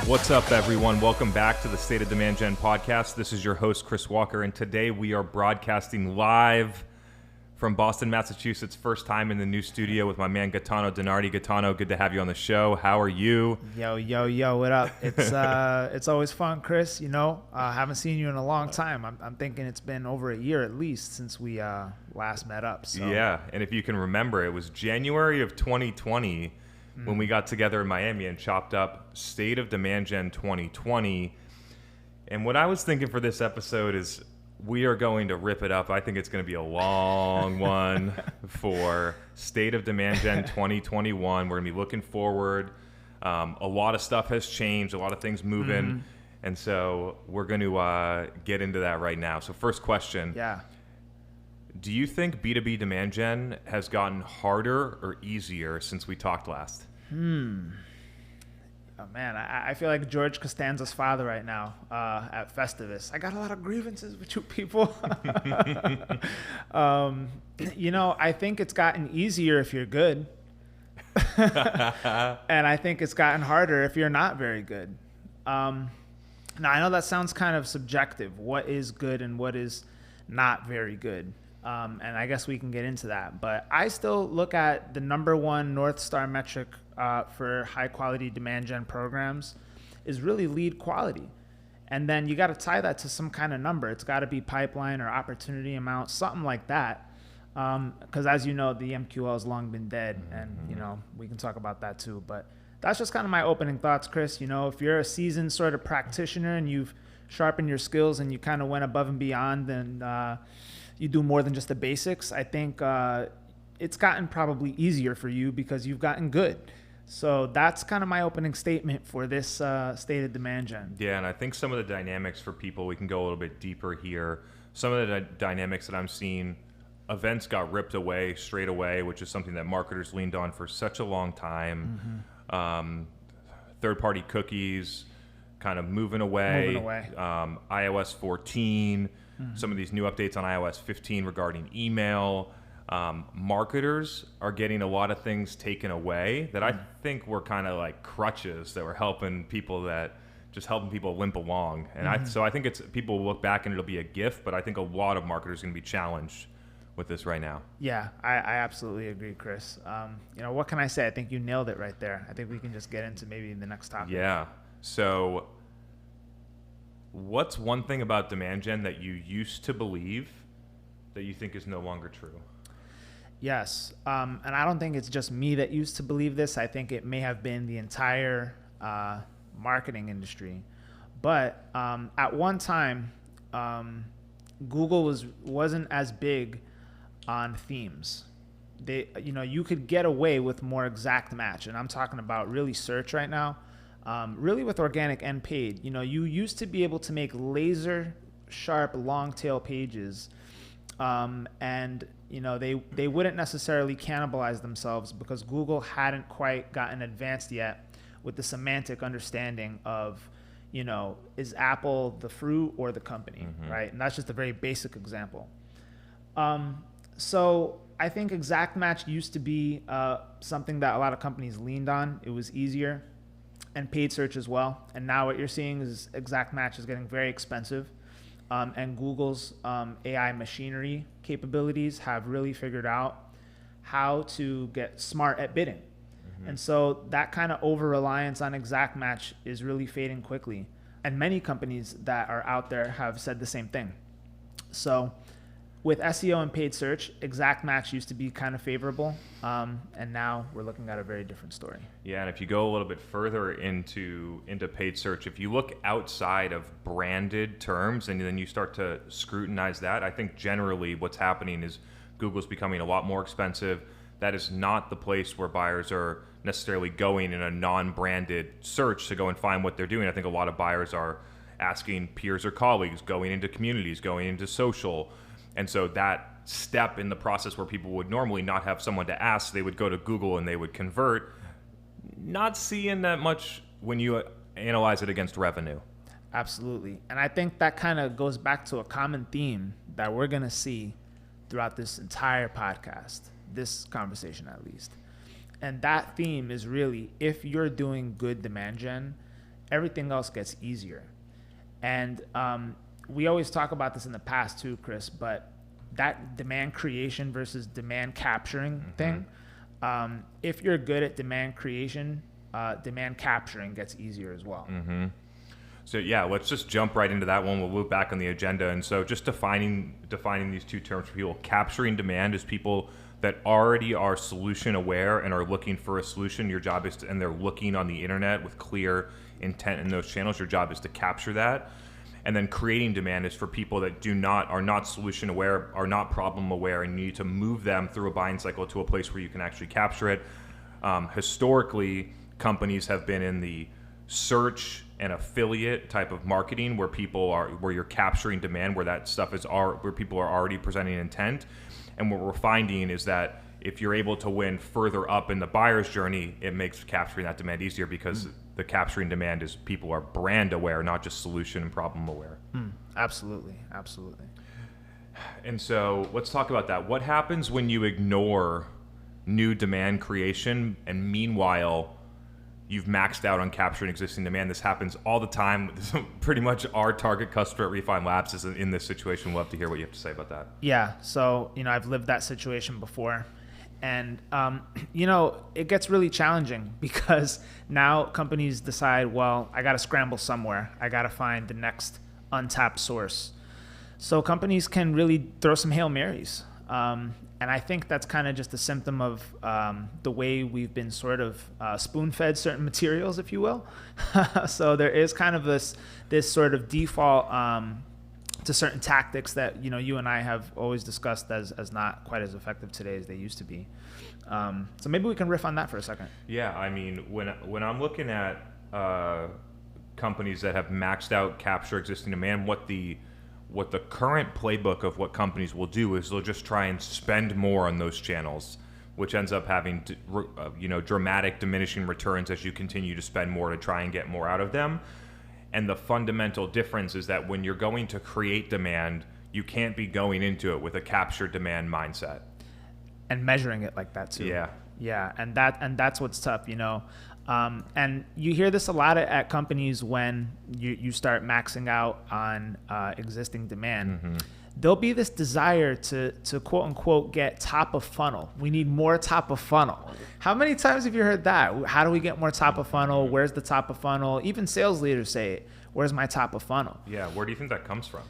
What's up, everyone? Welcome back to the State of Demand Gen podcast. This is your host, Chris Walker, and today we are broadcasting live from Boston, Massachusetts. First time in the new studio with my man Gaetano DiNardi. Gaetano, good to have you on the show. How are you? Yo, what up? It's always fun, Chris. You know, haven't seen you in a long time. I'm thinking it's been over a year at least since we last met up. So. Yeah, and if you can remember, it was January of 2020 when we got together in Miami and chopped up State of Demand Gen 2020. And what I was thinking for this episode is we are going to rip it up. I think it's going to be a long one for State of Demand Gen 2021. We're going to be looking forward. A lot of stuff has changed, a lot of things moving. And so we're going to get into that right now. So first question. Yeah. Do you think B2B demand gen has gotten harder or easier since we talked last? Oh man, I feel like George Costanza's father right now at Festivus. I got a lot of grievances with you people. You know, I think it's gotten easier if you're good. And I think it's gotten harder if you're not very good. Now, I know that sounds kind of subjective. What is good and what is not very good? And I guess we can get into that. But I still look at the number one North Star metric for high quality demand gen programs is really lead quality. And then you got to tie that to some kind of number. It's got to be pipeline or opportunity amount, something like that. Because as you know, the MQL has long been dead. And, you know, we can talk about that too. But that's just kind of my opening thoughts, Chris. You know, if you're a seasoned sort of practitioner and you've sharpened your skills and you kind of went above and beyond, then you do more than just the basics. I think it's gotten probably easier for you because you've gotten good. So that's kind of my opening statement for this State of Demand Gen. Yeah, and I think some of the dynamics for people, we can go a little bit deeper here. Some of the dynamics that I'm seeing, events got ripped away straight away, which is something that marketers leaned on for such a long time. Third-party cookies kind of moving away. iOS 14, some of these new updates on iOS 15 regarding email. Marketers are getting a lot of things taken away that I think were kind of like crutches that were helping people limp along. And so I think it's people will look back and it'll be a gift, but I think a lot of marketers are going to be challenged with this right now. Yeah, I absolutely agree, Chris. You know, what can I say? I think you nailed it right there. I think we can just get into maybe the next topic. Yeah. So what's one thing about demand gen that you used to believe that you think is no longer true? Yes. And I don't think it's just me that used to believe this. I think it may have been the entire marketing industry. But at one time, Google wasn't as big on themes. You could get away with more exact match. And I'm talking about really search right now. Really with organic and paid. You know, you used to be able to make laser sharp long tail pages. And you know, they wouldn't necessarily cannibalize themselves because Google hadn't quite gotten advanced yet with the semantic understanding of, you know, is Apple the fruit or the company, right? And that's just a very basic example. So I think exact match used to be something that a lot of companies leaned on. It was easier, and paid search as well. And now what you're seeing is exact match is getting very expensive. And Google's AI machinery capabilities have really figured out how to get smart at bidding. And so that kind of over-reliance on exact match is really fading quickly. And many companies that are out there have said the same thing. So with SEO and paid search, exact match used to be kind of favorable. And now we're looking at a very different story. Yeah, and if you go a little bit further into paid search, if you look outside of branded terms and then you start to scrutinize that, I think generally what's happening is Google's becoming a lot more expensive. That is not the place where buyers are necessarily going in a non-branded search to go and find what they're doing. I think a lot of buyers are asking peers or colleagues, going into communities, going into social. And so that step in the process where people would normally not have someone to ask, they would go to Google and they would convert, not seeing that much when you analyze it against revenue. Absolutely. And I think that kind of goes back to a common theme that we're going to see throughout this entire podcast, this conversation at least. And that theme is really, if you're doing good demand gen, everything else gets easier. And we always talk about this in the past too, Chris, but that demand creation versus demand capturing thing, if you're good at demand creation, demand capturing gets easier as well. So yeah, let's just jump right into that one. We'll loop back on the agenda. And so just defining these two terms for people. Capturing demand is people that already are solution aware and are looking for a solution. Your job is and they're looking on the internet with clear intent in those channels. Your job is to capture that. And then creating demand is for people that are not solution aware, are not problem aware, and you need to move them through a buying cycle to a place where you can actually capture it. Historically, companies have been in the search and affiliate type of marketing where you're capturing demand, where that stuff where people are already presenting intent. And what we're finding is that if you're able to win further up in the buyer's journey, it makes capturing that demand easier because the capturing demand is people are brand aware, not just solution and problem aware. Absolutely. And so let's talk about that. What happens when you ignore new demand creation and meanwhile you've maxed out on capturing existing demand? This happens all the time. Pretty much our target customer at Refine Labs is in this situation. We'll have to hear what you have to say about that. Yeah. So, I've lived that situation before. And, it gets really challenging because now companies decide, well, I got to scramble somewhere. I got to find the next untapped source. So companies can really throw some Hail Marys. And I think that's kind of just a symptom of the way we've been sort of spoon-fed certain materials, if you will. So there is kind of this sort of default to certain tactics that you and I have always discussed as not quite as effective today as they used to be. So maybe we can riff on that for a second. Yeah, I mean, when I'm looking at companies that have maxed out capture existing demand, what the current playbook of what companies will do is they'll just try and spend more on those channels, which ends up having dramatic diminishing returns as you continue to spend more to try and get more out of them. And the fundamental difference is that when you're going to create demand, you can't be going into it with a capture demand mindset. And measuring it like that too. Yeah, and that's what's tough, And you hear this a lot at companies when you start maxing out on existing demand. There'll be this desire to quote unquote get top of funnel. We need more top of funnel. How many times have you heard that? How do we get more top of funnel? Where's the top of funnel? Even sales leaders say it. Where's my top of funnel? Yeah, where do you think that comes from?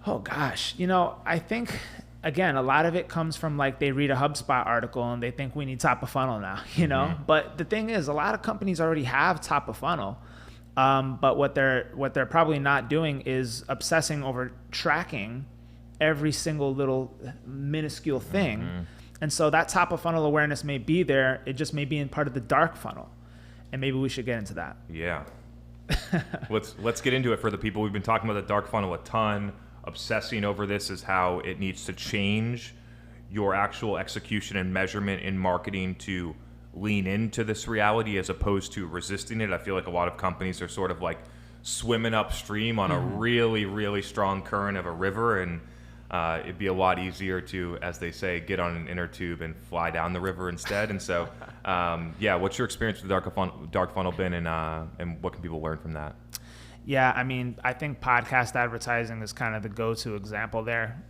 Oh gosh, I think again, a lot of it comes from like they read a HubSpot article and they think we need top of funnel now, But the thing is, a lot of companies already have top of funnel. But what they're probably not doing is obsessing over tracking every single little minuscule thing. And so that top of funnel awareness may be there. It just may be in part of the dark funnel. And maybe we should get into that. Yeah. Let's get into it for the people. We've been talking about the dark funnel a ton. Obsessing over this is how it needs to change your actual execution and measurement in marketing to lean into this reality as opposed to resisting it. I feel like a lot of companies are sort of like swimming upstream on a really, really strong current of a river, and it'd be a lot easier to, as they say, get on an inner tube and fly down the river instead. And so, what's your experience with dark funnel been, and what can people learn from that? Yeah, I mean, I think podcast advertising is kind of the go-to example there.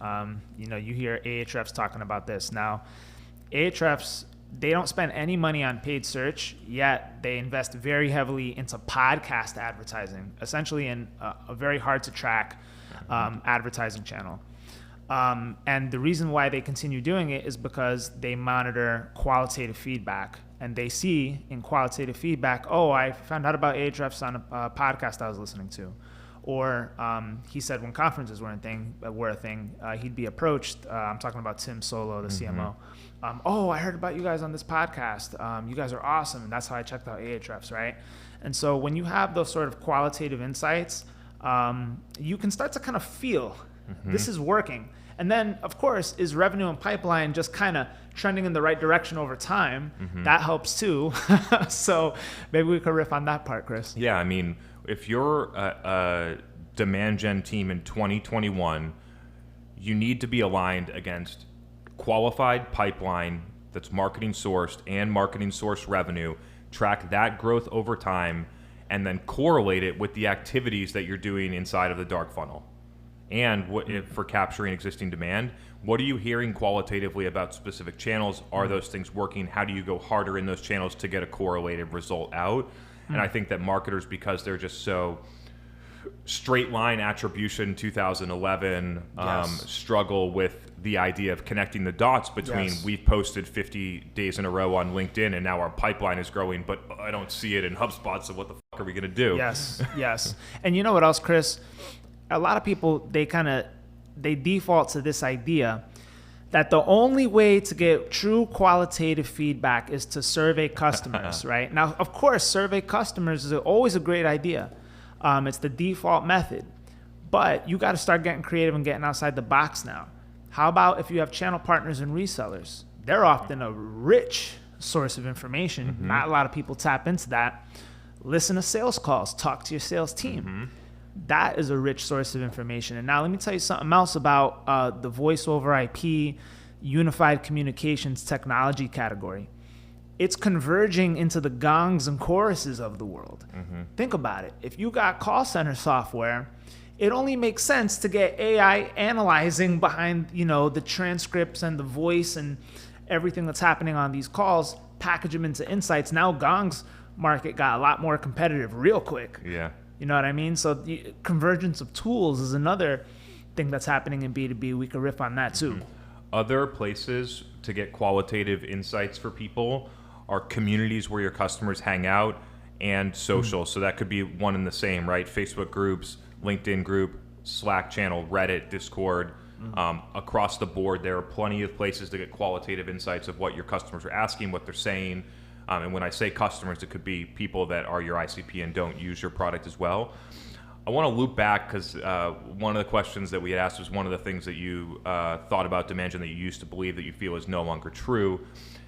You hear Ahrefs talking about this. Now, Ahrefs, they don't spend any money on paid search, yet they invest very heavily into podcast advertising, essentially in a very hard-to-track advertising channel. And the reason why they continue doing it is because they monitor qualitative feedback. And they see in qualitative feedback, oh, I found out about Ahrefs on a podcast I was listening to. Or he said when conferences were a thing, he'd be approached. I'm talking about Tim Solo, the CMO. I heard about you guys on this podcast. You guys are awesome. And that's how I checked out Ahrefs, right? And so when you have those sort of qualitative insights, you can start to kind of feel this is working. And then, of course, is revenue and pipeline just kind of trending in the right direction over time? That helps too. So maybe we could riff on that part, Chris. Yeah, I mean, if you're a demand gen team in 2021, you need to be aligned against qualified pipeline that's marketing sourced and marketing sourced revenue, track that growth over time, and then correlate it with the activities that you're doing inside of the dark funnel. And for capturing existing demand, what are you hearing qualitatively about specific channels? Are those things working? How do you go harder in those channels to get a correlated result out? And I think that marketers, because they're just so straight line attribution 2011, struggle with the idea of connecting the dots between we've posted 50 days in a row on LinkedIn and now our pipeline is growing, but I don't see it in HubSpot, so what the fuck are we going to do? Yes. And you know what else, Chris? A lot of people, they default to this idea that the only way to get true qualitative feedback is to survey customers, right? Now, of course, survey customers is always a great idea. It's the default method, but you got to start getting creative and getting outside the box now. How about if you have channel partners and resellers? They're often a rich source of information. Not a lot of people tap into that. Listen to sales calls, talk to your sales team. That is a rich source of information. And now let me tell you something else about the voice over IP, unified communications technology category. It's converging into the gongs and choruses of the world. Think about it. If you got call center software, it only makes sense to get AI analyzing behind, the transcripts and the voice and everything that's happening on these calls, package them into insights. Now Gong's market got a lot more competitive real quick. Yeah. You know what I mean? So the convergence of tools is another thing that's happening in B2B. We could riff on that too. Other places to get qualitative insights for people are communities where your customers hang out and social. So that could be one and the same, right? Facebook groups, LinkedIn group, Slack channel, Reddit, Discord. Across the board, there are plenty of places to get qualitative insights of what your customers are asking, what they're saying. And when I say customers, it could be people that are your ICP and don't use your product as well. I want to loop back because one of the questions that we had asked was one of the things that you thought about demand gen that you used to believe that you feel is no longer true.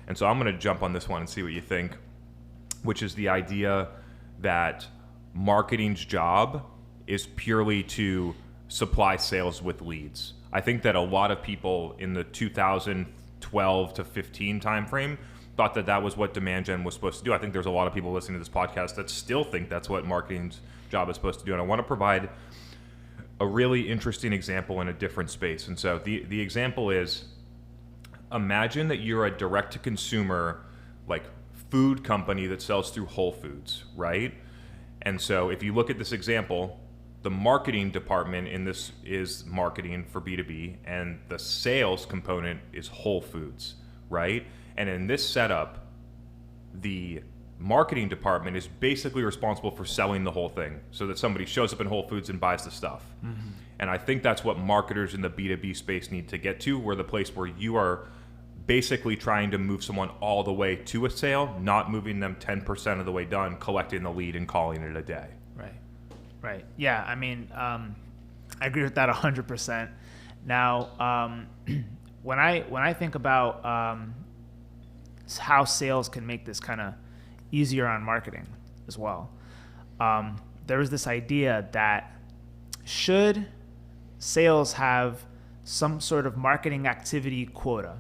And so I'm going to jump on this one and see what you think, which is the idea that marketing's job is purely to supply sales with leads. I think that a lot of people in the 2012 to 15 timeframe thought that that was what demand gen was supposed to do. I think there's a lot of people listening to this podcast that still think that's what marketing's job is supposed to do. And I want to provide a really interesting example in a different space. And so the example is, imagine that you're a direct-to-consumer, like food company that sells through Whole Foods, right? And so if you look at this example, the marketing department in this is marketing for B2B, and the sales component is Whole Foods, right? And in this setup, the marketing department is basically responsible for selling the whole thing so that somebody shows up in Whole Foods and buys the stuff. And I think that's what marketers in the B2B space need to get to, where the place where you are basically trying to move someone all the way to a sale, not moving them 10% of the way done, collecting the lead and calling it a day. Right. Yeah, I mean, I agree with that 100%. Now, when I think about how sales can make this kind of easier on marketing as well, there was this idea that should sales have some sort of marketing activity quota,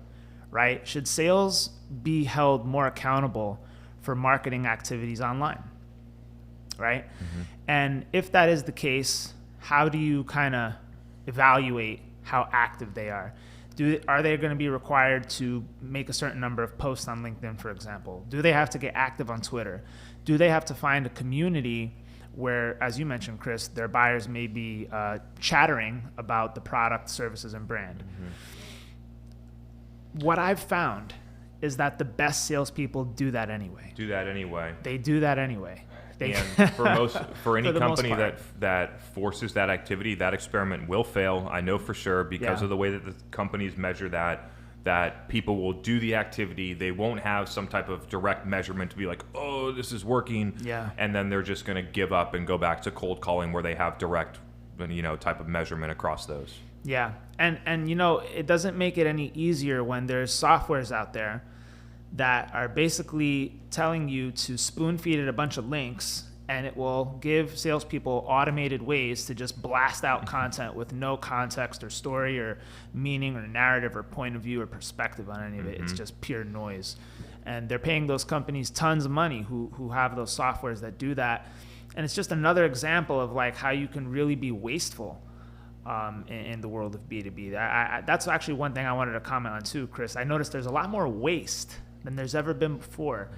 right? Should sales be held more accountable for marketing activities online, right? And if that is the case, how do you kind of evaluate how active they are? Are they going to be required to make a certain number of posts on LinkedIn, for example? Do they have to get active on Twitter? Do they have to find a community where, as you mentioned, Chris, their buyers may be chattering about the product, services, and brand? What I've found is that the best salespeople do that anyway. They do that anyway. And for any company that forces that activity, that experiment will fail. I know for sure, because of the way that the companies measure that people will do the activity. They won't have some type of direct measurement to be like, oh, this is working. And then they're just going to give up and go back to cold calling where they have direct, type of measurement across those. Yeah. And it doesn't make it any easier when there's softwares out there that are basically telling you to spoon feed it a bunch of links, and it will give salespeople automated ways to just blast out content with no context or story or meaning or narrative or point of view or perspective on any of it. It's just pure noise. And they're paying those companies tons of money who have those softwares that do that. And it's just another example of like how you can really be wasteful in the world of B2B. That's actually one thing I wanted to comment on too, Chris. I noticed there's a lot more waste than there's ever been before.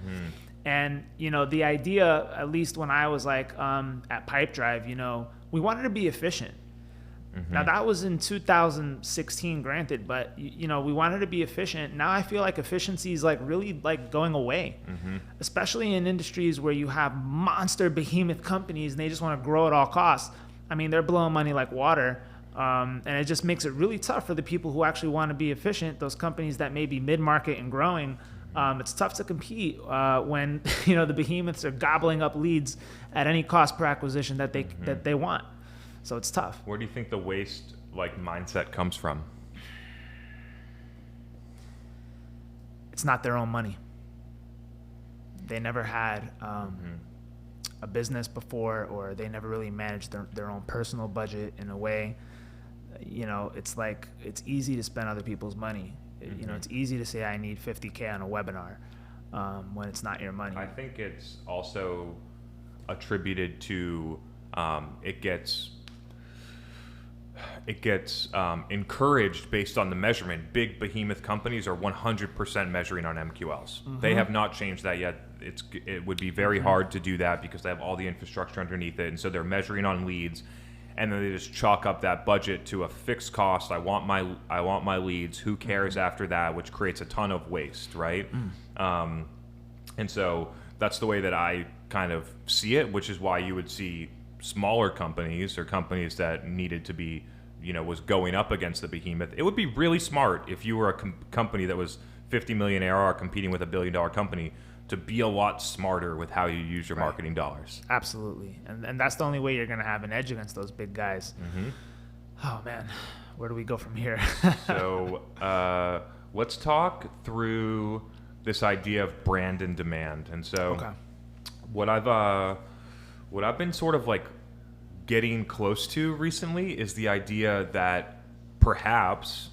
And, you know, the idea, at least when I was like at Pipedrive, you know, we wanted to be efficient. Now that was in 2016, granted, but you know, we wanted to be efficient. Now I feel like efficiency is like really like going away, especially in industries where you have monster behemoth companies and they just want to grow at all costs. I mean, they're blowing money like water, and it just makes it really tough for the people who actually want to be efficient. Those companies that may be mid-market and growing, it's tough to compete when you know the behemoths are gobbling up leads at any cost per acquisition that they want. So it's tough. Where do you think the waste like mindset comes from? It's not their own money. They never had a business before, or they never really managed their own personal budget in a way. You know, it's like it's easy to spend other people's money. You know, it's easy to say I need $50K on a webinar when it's not your money. I think it's also attributed to it gets encouraged based on the measurement. Big behemoth companies are 100% measuring on MQLs. They have not changed that yet. It would be very hard to do that because they have all the infrastructure underneath it, and so they're measuring on leads, and then they just chalk up that budget to a fixed cost. I want my leads. Who cares after that? Which creates a ton of waste, right? And so that's the way that I kind of see it, which is why you would see smaller companies or companies that needed to be, you know, was going up against the behemoth. It would be really smart if you were a company that was 50 million ARR competing with $1 billion company to be a lot smarter with how you use your marketing dollars. Absolutely. And that's the only way you're going to have an edge against those big guys. Oh man, where do we go from here? So let's talk through this idea of brand and demand. And so what I've been sort of like getting close to recently is the idea that perhaps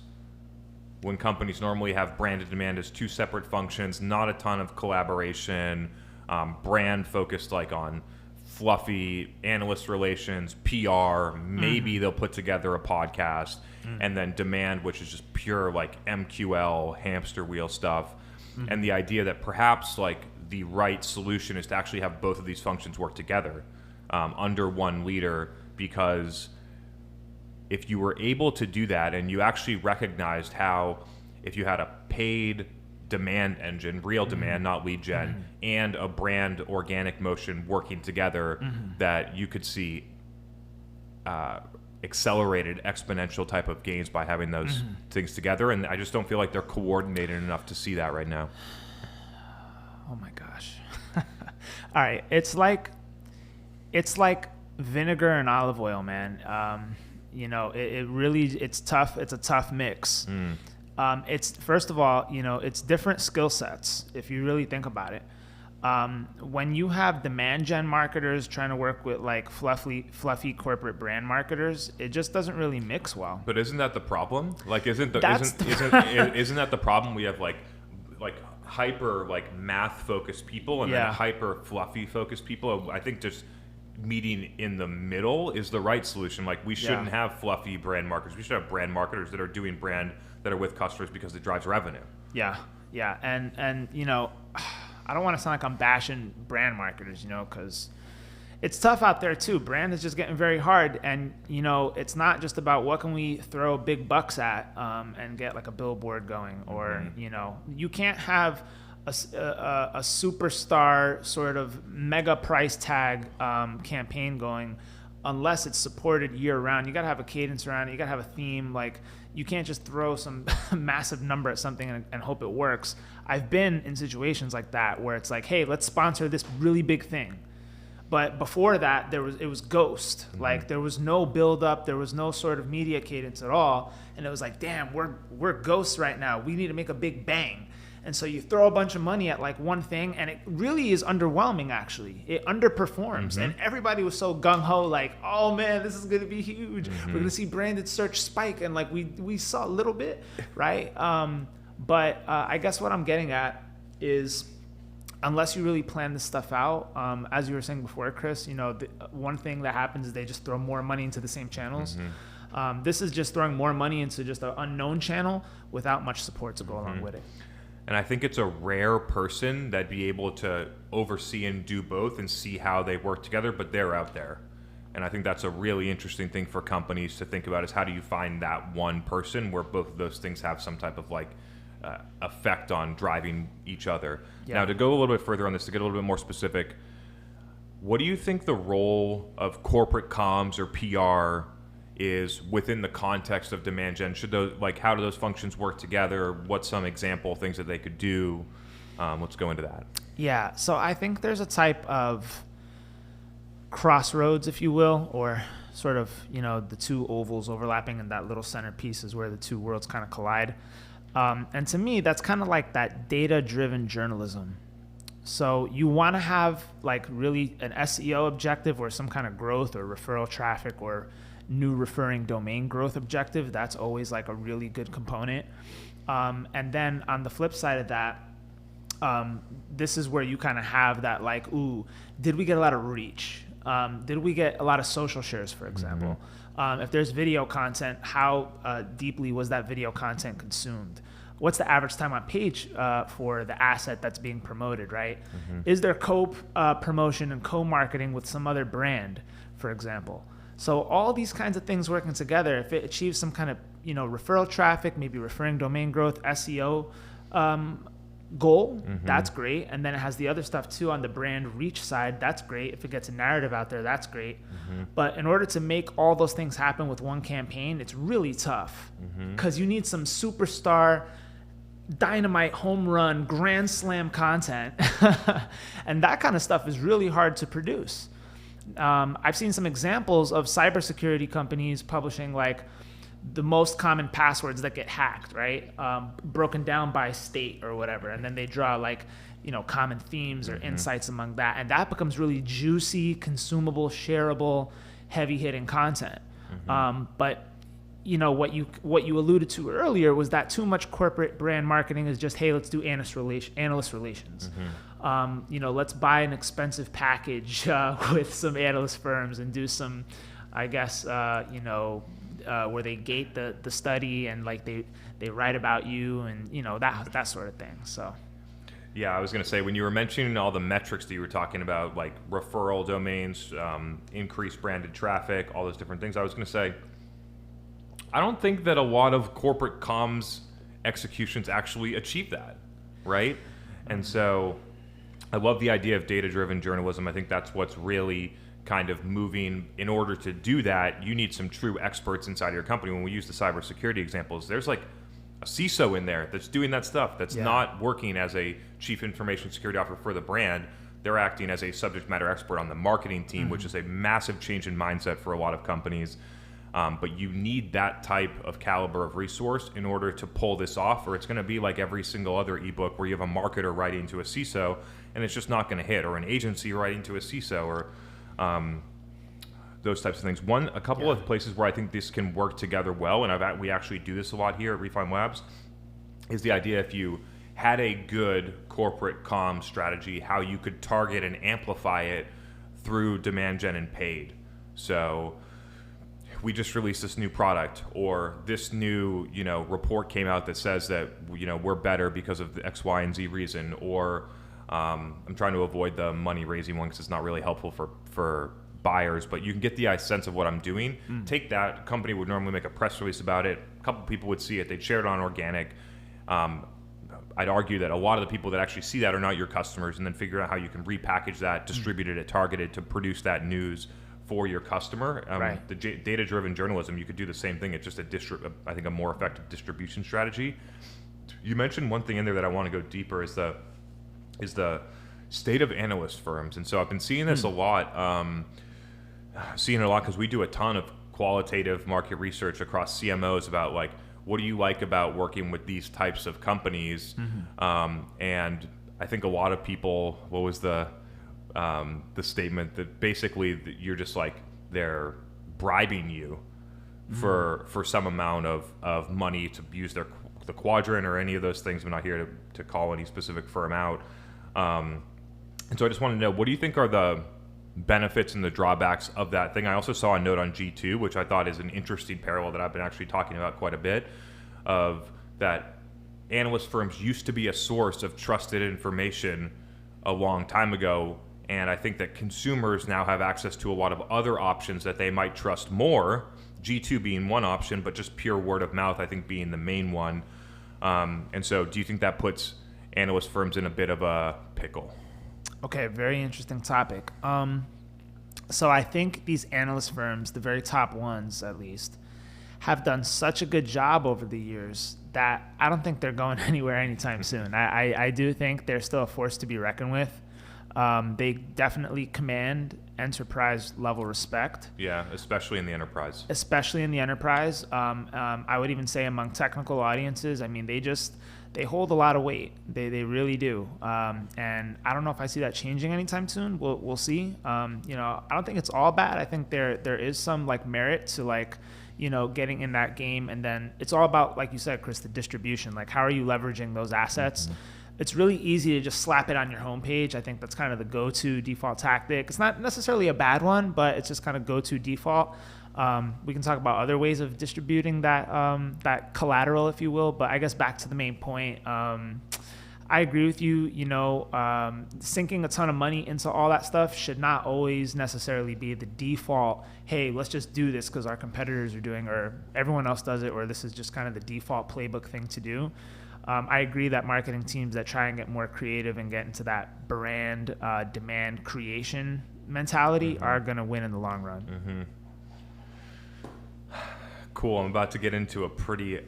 when companies normally have brand and demand as two separate functions, not a ton of collaboration, brand focused like on fluffy analyst relations, PR, maybe they'll put together a podcast, and then demand, which is just pure like MQL, hamster wheel stuff. And the idea that perhaps like the right solution is to actually have both of these functions work together under one leader, because if you were able to do that and you actually recognized how if you had a paid demand engine, real demand, not lead gen, and a brand organic motion working together, that you could see accelerated exponential type of gains by having those things together. And I just don't feel like they're coordinated enough to see that right now. Oh my gosh. All right. It's like vinegar and olive oil, man. You know, it's tough. It's a tough mix. It's, first of all, you know, it's different skill sets if you really think about it. When you have demand gen marketers trying to work with like fluffy corporate brand marketers, it just doesn't really mix well. But isn't that the problem? Like, isn't that the problem? We have like hyper like math focused people and then hyper fluffy focused people. I think just meeting in the middle is the right solution. Like, we shouldn't have fluffy brand marketers. We should have brand marketers that are doing brand, that are with customers because it drives revenue. Yeah. And you know, I don't want to sound like I'm bashing brand marketers, you know, because it's tough out there too. Brand is just getting very hard, and you know, it's not just about what can we throw big bucks at and get like a billboard going, or you know, you can't have a superstar sort of mega price tag campaign going unless it's supported year round. You got to have a cadence around it. You got to have a theme. Like, you can't just throw some massive number at something and hope it works. I've been in situations like that where it's like, hey, let's sponsor this really big thing. But before that, it was ghost. Like, there was no build up, there was no sort of media cadence at all. And it was like, damn, we're ghosts right now. We need to make a big bang. And so you throw a bunch of money at like one thing, and it really is underwhelming, actually. It underperforms. And everybody was so gung-ho, like, oh man, this is going to be huge. We're going to see branded search spike. And like we saw a little bit, right? But I guess what I'm getting at is unless you really plan this stuff out, as you were saying before, Chris, one thing that happens is they just throw more money into the same channels. This is just throwing more money into just an unknown channel without much support to go along with it. And I think it's a rare person that'd be able to oversee and do both and see how they work together, but they're out there. And I think that's a really interesting thing for companies to think about, is how do you find that one person where both of those things have some type of effect on driving each other. Yeah. Now, to go a little bit further on this, to get a little bit more specific, what do you think the role of corporate comms or PR is within the context of demand gen? Should those, how do those functions work together? What's some example things that they could do? Let's go into that. Yeah, so I think there's a type of crossroads, if you will, or sort of, the two ovals overlapping, and that little centerpiece is where the two worlds kind of collide. And to me, that's kind of like that data-driven journalism. So you want to have really an SEO objective or some kind of growth or referral traffic or new referring domain growth objective. That's always a really good component. And then on the flip side of that, this is where you kind of have that did we get a lot of reach? Did we get a lot of social shares, for example? If there's video content, how deeply was that video content consumed? What's the average time on page for the asset that's being promoted, right? Is there co-promotion and co-marketing with some other brand, for example? So all these kinds of things working together, if it achieves some kind of referral traffic, maybe referring domain growth, SEO goal, that's great. And then it has the other stuff too on the brand reach side, that's great. If it gets a narrative out there, that's great. But in order to make all those things happen with one campaign, it's really tough, because you need some superstar, dynamite, home run, grand slam content. And that kind of stuff is really hard to produce. I've seen some examples of cybersecurity companies publishing the most common passwords that get hacked, right? Broken down by state or whatever. And then they draw common themes or insights among that. And that becomes really juicy, consumable, shareable, heavy hitting content. But what you alluded to earlier was that too much corporate brand marketing is just, hey, let's do analyst relations. Let's buy an expensive package with some analyst firms and do some, I guess, where they gate the study and they write about you and that sort of thing. So yeah, I was going to say, when you were mentioning all the metrics that you were talking about, referral domains, increased branded traffic, all those different things, I was going to say, I don't think that a lot of corporate comms executions actually achieve that, right? And so I love the idea of data-driven journalism. I think that's what's really kind of moving. In order to do that, you need some true experts inside your company. When we use the cybersecurity examples, there's a CISO in there that's doing that stuff, that's not working as a chief information security officer for the brand. They're acting as a subject matter expert on the marketing team, which is a massive change in mindset for a lot of companies. But you need that type of caliber of resource in order to pull this off, or it's going to be like every single other ebook where you have a marketer writing to a CISO and it's just not going to hit, or an agency writing to a CISO, or those types of things. A couple of places where I think this can work together well, and we actually do this a lot here at Refine Labs, is the idea, if you had a good corporate comm strategy, how you could target and amplify it through demand gen and paid. So we just released this new product, or this new report came out that says that we're better because of the X, Y, and Z reason, or I'm trying to avoid the money raising one because it's not really helpful for buyers, but you can get the sense of what I'm doing. Take that. A company would normally make a press release about it. A couple people would see it. They'd share it on organic. I'd argue that a lot of the people that actually see that are not your customers, and then figure out how you can repackage that, distribute it, targeted to produce that news for your customer. Right. The data-driven journalism, you could do the same thing. It's just I think a more effective distribution strategy. You mentioned one thing in there that I want to go deeper, is the state of analyst firms. And so I've been seeing this a lot, because we do a ton of qualitative market research across CMOs about what do you like about working with these types of companies? And I think a lot of people, what was the statement that basically you're just they're bribing you for some amount of money to use the quadrant or any of those things. I'm not here to call any specific firm out. And so I just want to know, what do you think are the benefits and the drawbacks of that thing? I also saw a note on G2, which I thought is an interesting parallel that I've been actually talking about quite a bit, of that analyst firms used to be a source of trusted information a long time ago. And I think that consumers now have access to a lot of other options that they might trust more, G2 being one option, but just pure word of mouth, I think, being the main one. And so do you think that puts analyst firms in a bit of a pickle? Okay, very interesting topic. So I think these analyst firms, the very top ones at least, have done such a good job over the years that I don't think they're going anywhere anytime soon. I do think they're still a force to be reckoned with. They definitely command enterprise level respect. Yeah, especially in the enterprise. Especially in the enterprise. I would even say among technical audiences. I mean, they hold a lot of weight. They really do. And I don't know if I see that changing anytime soon. We'll see. I don't think it's all bad. I think there is some like merit to getting in that game. And then it's all about, like you said, Chris, the distribution. Like, how are you leveraging those assets? Mm-hmm. It's really easy to just slap it on your homepage. I think that's kind of the go-to default tactic. It's not necessarily a bad one, but it's just kind of go-to default. We can talk about other ways of distributing that collateral, if you will. But I guess back to the main point, I agree with you. Sinking a ton of money into all that stuff should not always necessarily be the default. Hey, let's just do this because our competitors are doing, or everyone else does it, or this is just kind of the default playbook thing to do. I agree that marketing teams that try and get more creative and get into that brand demand creation mentality are going to win in the long run. Cool. I'm about to get into a pretty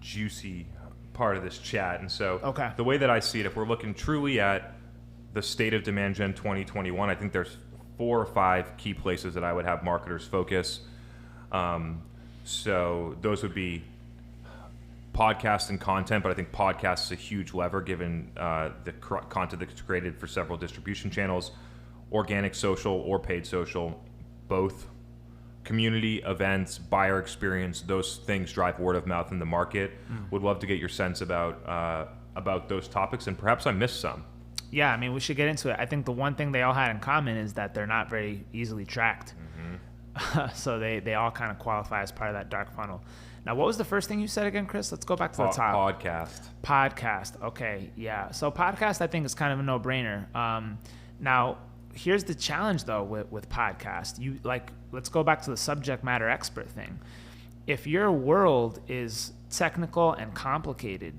juicy part of this chat. And so The way that I see it, if we're looking truly at the state of demand gen 2021, I think there's 4 or 5 key places that I would have marketers focus. So those would be podcast and content, but I think podcast is a huge lever given the content that's created for several distribution channels, organic social or paid social, both. Community, events, buyer experience, those things drive word of mouth in the market. Would love to get your sense about those topics, and perhaps I missed some. Yeah, I mean, we should get into it. I think the one thing they all had in common is that they're not very easily tracked. So they all kind of qualify as part of that dark funnel. Now, what was the first thing you said again, Chris? Let's go back to the top. Podcast. Okay, yeah. So podcast, I think, is kind of a no-brainer. Now, here's the challenge, though, with podcast. Let's go back to the subject matter expert thing. If your world is technical and complicated,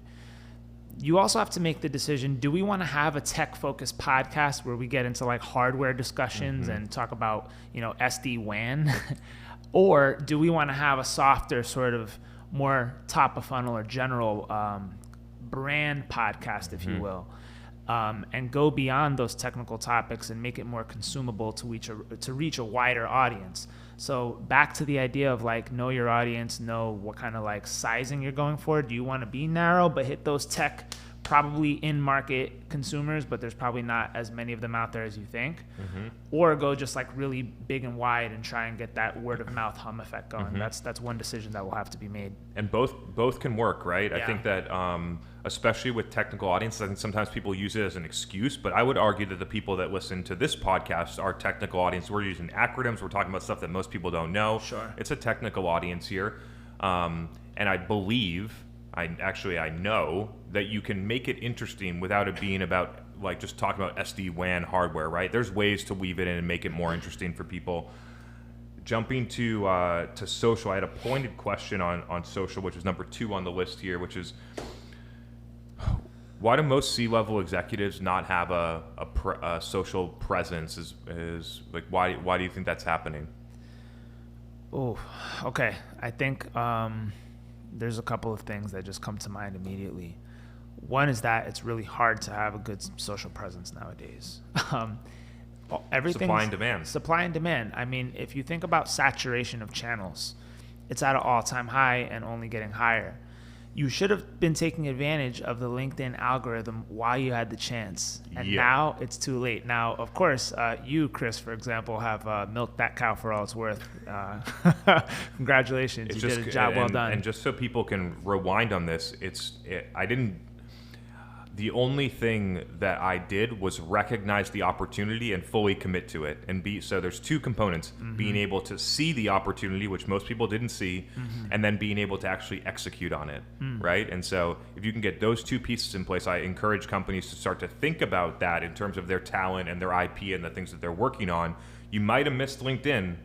you also have to make the decision, do we want to have a tech-focused podcast where we get into like hardware discussions and talk about, SD-WAN? Or do we want to have a softer sort of more top of funnel or general brand podcast, if you will, and go beyond those technical topics and make it more consumable to reach a wider audience? So back to the idea of like, know your audience, know what kind of like sizing you're going for. Do you want to be narrow but hit those tech, probably in-market consumers, but there's probably not as many of them out there as you think? Or go just like really big and wide and try and get that word of mouth hum effect going. That's one decision that will have to be made. And both can work, right? Yeah. I think that especially with technical audiences, I think sometimes people use it as an excuse, but I would argue that the people that listen to this podcast are technical audience. We're using acronyms. We're talking about stuff that most people don't know. Sure. It's a technical audience here. And I believe, I know that you can make it interesting without it being about like just talking about SD-WAN hardware, right? There's ways to weave it in and make it more interesting for people. Jumping to social, I had a pointed question on social, which is number 2 on the list here, which is, why do most C-level executives not have a social presence? Is like, why do you think that's happening? Oh, okay. I think there's a couple of things that just come to mind immediately. One is that it's really hard to have a good social presence nowadays. Everything Supply and demand. I mean, if you think about saturation of channels, it's at an all-time high and only getting higher. You should have been taking advantage of the LinkedIn algorithm while you had the chance. And now it's too late. Now, of course, you, Chris, for example, have milked that cow for all it's worth. Congratulations. You did a job well done. And just so people can rewind on this, the only thing that I did was recognize the opportunity and fully commit to it. And so there's two components: being able to see the opportunity, which most people didn't see, and then being able to actually execute on it, right? And so if you can get those two pieces in place, I encourage companies to start to think about that in terms of their talent and their IP and the things that they're working on. You might have missed LinkedIn,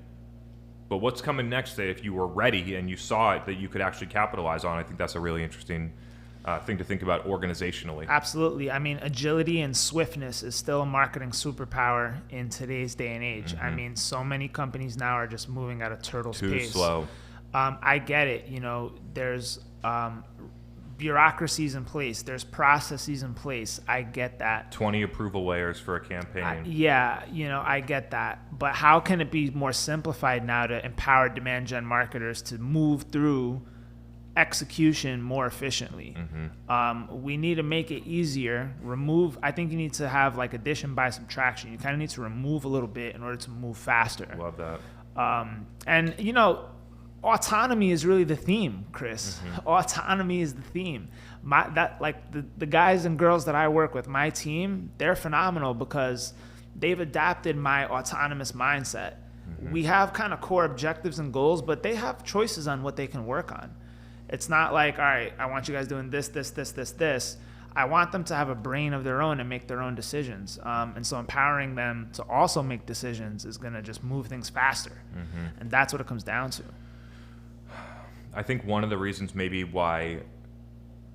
but what's coming next, that if you were ready and you saw it, that you could actually capitalize on. I think that's a really interesting thing to think about organizationally. Absolutely. I mean, agility and swiftness is still a marketing superpower in today's day and age. I mean, so many companies now are just moving at a turtle's pace. Too slow. I get it. There's bureaucracies in place. There's processes in place. I get that. 20 approval layers for a campaign. I get that. But how can it be more simplified now to empower demand gen marketers to move through execution more efficiently? We need to make it easier. I think you need to have like addition by subtraction. You kind of need to remove a little bit in order to move faster. Love that. Autonomy is really the theme, Chris. Autonomy is the theme. The guys and girls that I work with, my team, they're phenomenal because they've adapted my autonomous mindset. We have kind of core objectives and goals, but they have choices on what they can work on. It's not like, all right, I want you guys doing this. I want them to have a brain of their own and make their own decisions. And so empowering them to also make decisions is going to just move things faster. And that's what it comes down to. I think one of the reasons maybe why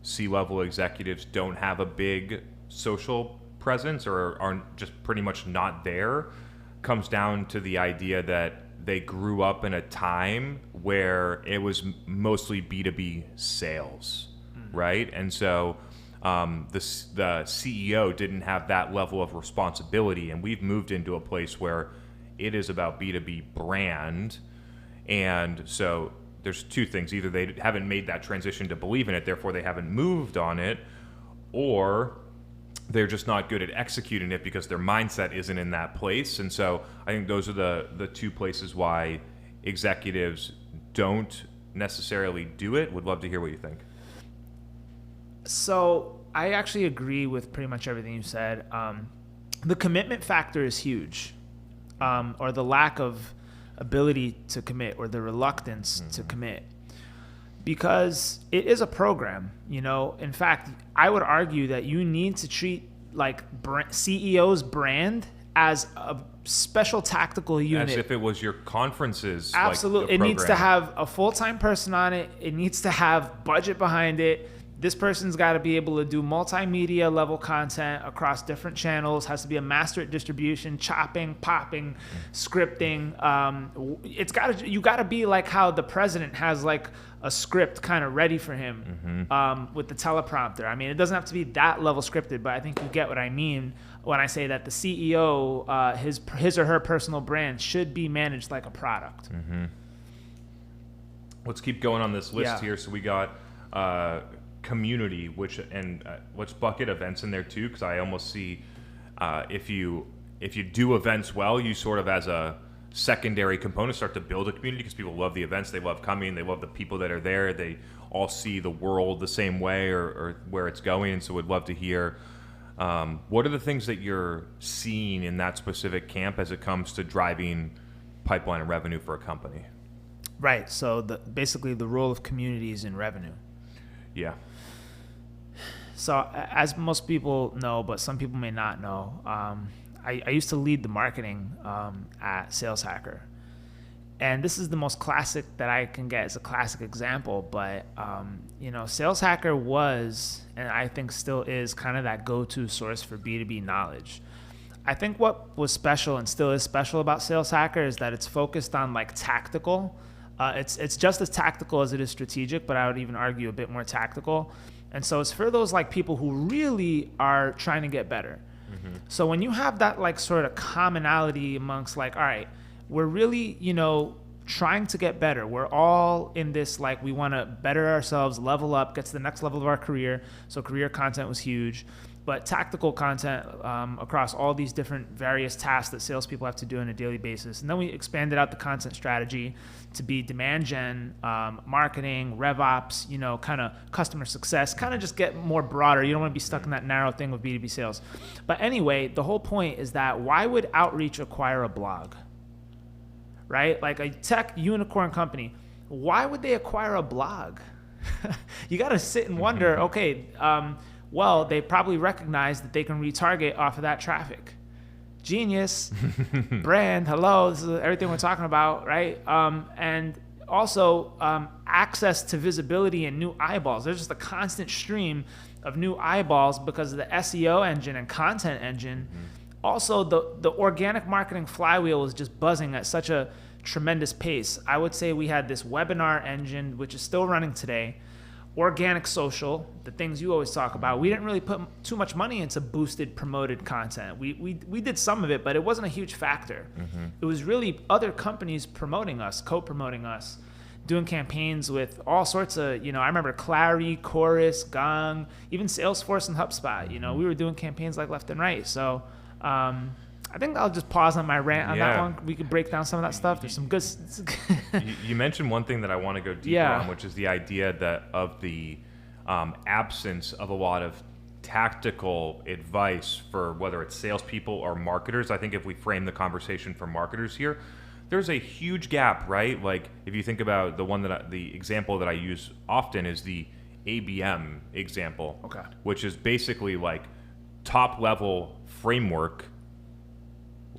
C-level executives don't have a big social presence or are just pretty much not there comes down to the idea that they grew up in a time where it was mostly B2B sales, right? And so the CEO didn't have that level of responsibility, and we've moved into a place where it is about B2B brand. And so there's two things: either they haven't made that transition to believe in it, therefore they haven't moved on it, or they're just not good at executing it because their mindset isn't in that place. And so I think those are the two places why executives don't necessarily do it. Would love to hear what you think. So I actually agree with pretty much everything you said. The commitment factor is huge, or the lack of ability to commit, or the reluctance to commit, because it is a program. In fact, I would argue that you need to treat like CEO's brand as a special tactical unit. As if it was your conferences. Absolutely. It needs to have a full-time person on it. It needs to have budget behind it. This person's got to be able to do multimedia level content across different channels, has to be a master at distribution, chopping, popping, scripting. You got to be like how the president has like a script kind of ready for him with the teleprompter. I mean, it doesn't have to be that level scripted, but I think you get what I mean when I say that the CEO, his or her personal brand should be managed like a product. Let's keep going on this list here. So we got community, let's bucket events in there too, because I almost see if you do events well, you sort of as a secondary component start to build a community, because people love the events, they love coming, they love the people that are there, they all see the world the same way or where it's going. And so would love to hear what are the things that you're seeing in that specific camp as it comes to driving pipeline and revenue for a company. Right. So basically the role of communities in revenue. Yeah. So as most people know, but some people may not know, I used to lead the marketing at Sales Hacker. And this is the most classic that I can get as a classic example. But, Sales Hacker was, and I think still is, kind of that go-to source for B2B knowledge. I think what was special and still is special about Sales Hacker is that it's focused on like tactical. It's just as tactical as it is strategic, but I would even argue a bit more tactical. And so it's for those like people who really are trying to get better. So when you have that like sort of commonality amongst like, all right, we're really, trying to get better. We're all in this, like, we want to better ourselves, level up, get to the next level of our career. So career content was huge. but tactical content across all these different various tasks that salespeople have to do on a daily basis. And then we expanded out the content strategy to be demand gen, marketing, RevOps, kind of customer success, kind of just get more broader. You don't want to be stuck in that narrow thing with B2B sales. But anyway, the whole point is that why would Outreach acquire a blog? Right? Like a tech unicorn company, why would they acquire a blog? You got to sit and wonder, okay, well, they probably recognize that they can retarget off of that traffic. Genius, brand, hello, this is everything we're talking about, right? And also access to visibility and new eyeballs. There's just a constant stream of new eyeballs because of the SEO engine and content engine. Also, the organic marketing flywheel is just buzzing at such a tremendous pace. I would say we had this webinar engine, which is still running today. Organic social, the things you always talk about. We didn't really put too much money into boosted, promoted content. We did some of it, but it wasn't a huge factor. It was really other companies promoting us, co-promoting us, doing campaigns with all sorts of, I remember Clary, Chorus, Gong, even Salesforce and HubSpot. We were doing campaigns like left and right. So I think I'll just pause on my rant on that one. We could break down some of that stuff. There's some good. You mentioned one thing that I want to go deeper on, which is the idea that of the absence of a lot of tactical advice for whether it's salespeople or marketers. I think if we frame the conversation for marketers here, there's a huge gap, right? Like if you think about the example that I use often is the ABM example, which is basically like top level framework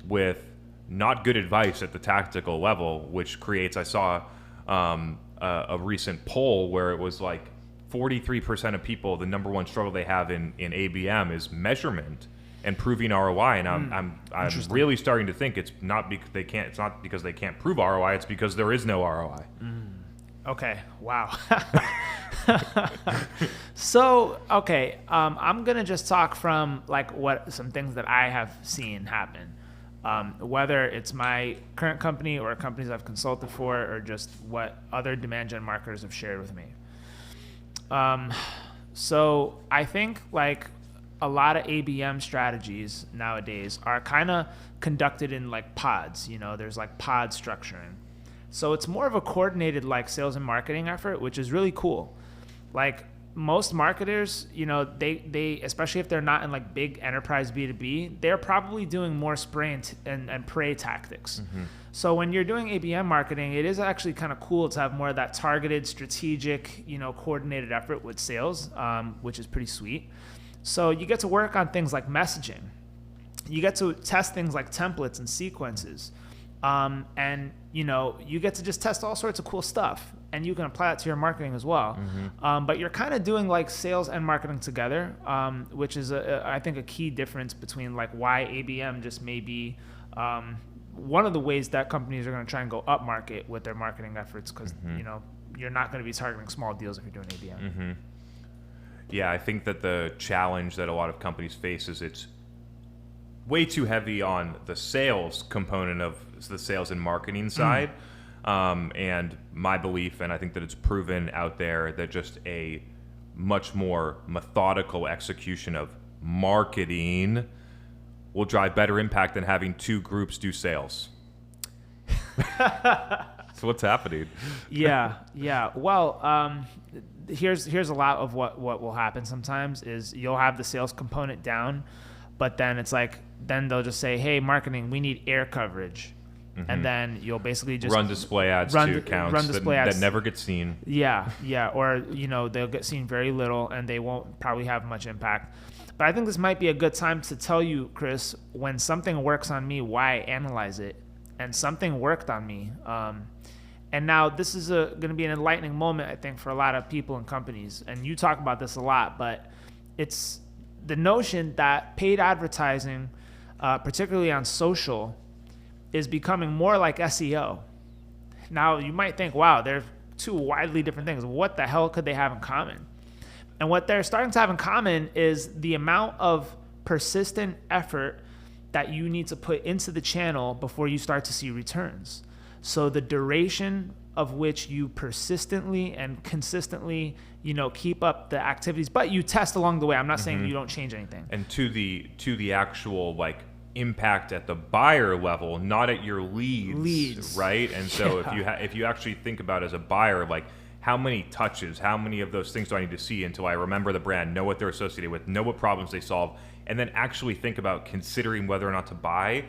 with not good advice at the tactical level, which creates, I saw a recent poll where it was like 43% of people, the number one struggle they have in ABM is measurement and proving ROI. And I'm really starting to think it's not because they can't prove ROI, it's because there is no ROI. Okay. Wow. So, okay. I'm going to just talk from like some things that I have seen happen. Whether it's my current company or companies I've consulted for, or just what other demand gen marketers have shared with me. So I think like a lot of ABM strategies nowadays are kind of conducted in like pods. There's like pod structuring. So it's more of a coordinated like sales and marketing effort, which is really cool. Like most marketers, they especially if they're not in like big enterprise B2B, they're probably doing more spray and pray tactics. So when you're doing ABM marketing, it is actually kind of cool to have more of that targeted, strategic, coordinated effort with sales, which is pretty sweet. So you get to work on things like messaging. You get to test things like templates and sequences. And you get to just test all sorts of cool stuff, and you can apply that to your marketing as well. But you're kind of doing like sales and marketing together, which is I think a key difference between like why ABM just may be one of the ways that companies are going to try and go up market with their marketing efforts, because you're not going to be targeting small deals if you're doing ABM. Yeah, I think that the challenge that a lot of companies face is it's way too heavy on the sales component of the sales and marketing side. And my belief, and I think that it's proven out there, that just a much more methodical execution of marketing will drive better impact than having two groups do sales. So what's happening? Yeah. Well, here's a lot of what will happen sometimes is you'll have the sales component down, but then it's like, then they'll just say, hey, marketing, we need air coverage. And then you'll basically just run display ads to accounts that never get seen. Yeah. Or, they'll get seen very little and they won't probably have much impact. But I think this might be a good time to tell you, Chris, when something works on me, why I analyze it. And something worked on me. And now this is going to be an enlightening moment, I think, for a lot of people and companies. And you talk about this a lot, but it's the notion that paid advertising, particularly on social, is becoming more like SEO. Now, you might think, wow, they're two widely different things. What the hell could they have in common? And what they're starting to have in common is the amount of persistent effort that you need to put into the channel before you start to see returns. So the duration of which you persistently and consistently, keep up the activities, but you test along the way. I'm not saying you don't change anything. And to the actual like impact at the buyer level, not at your leads. Right? And so if you actually think about as a buyer, like how many touches, how many of those things do I need to see until I remember the brand, know what they're associated with, know what problems they solve, and then actually think about considering whether or not to buy.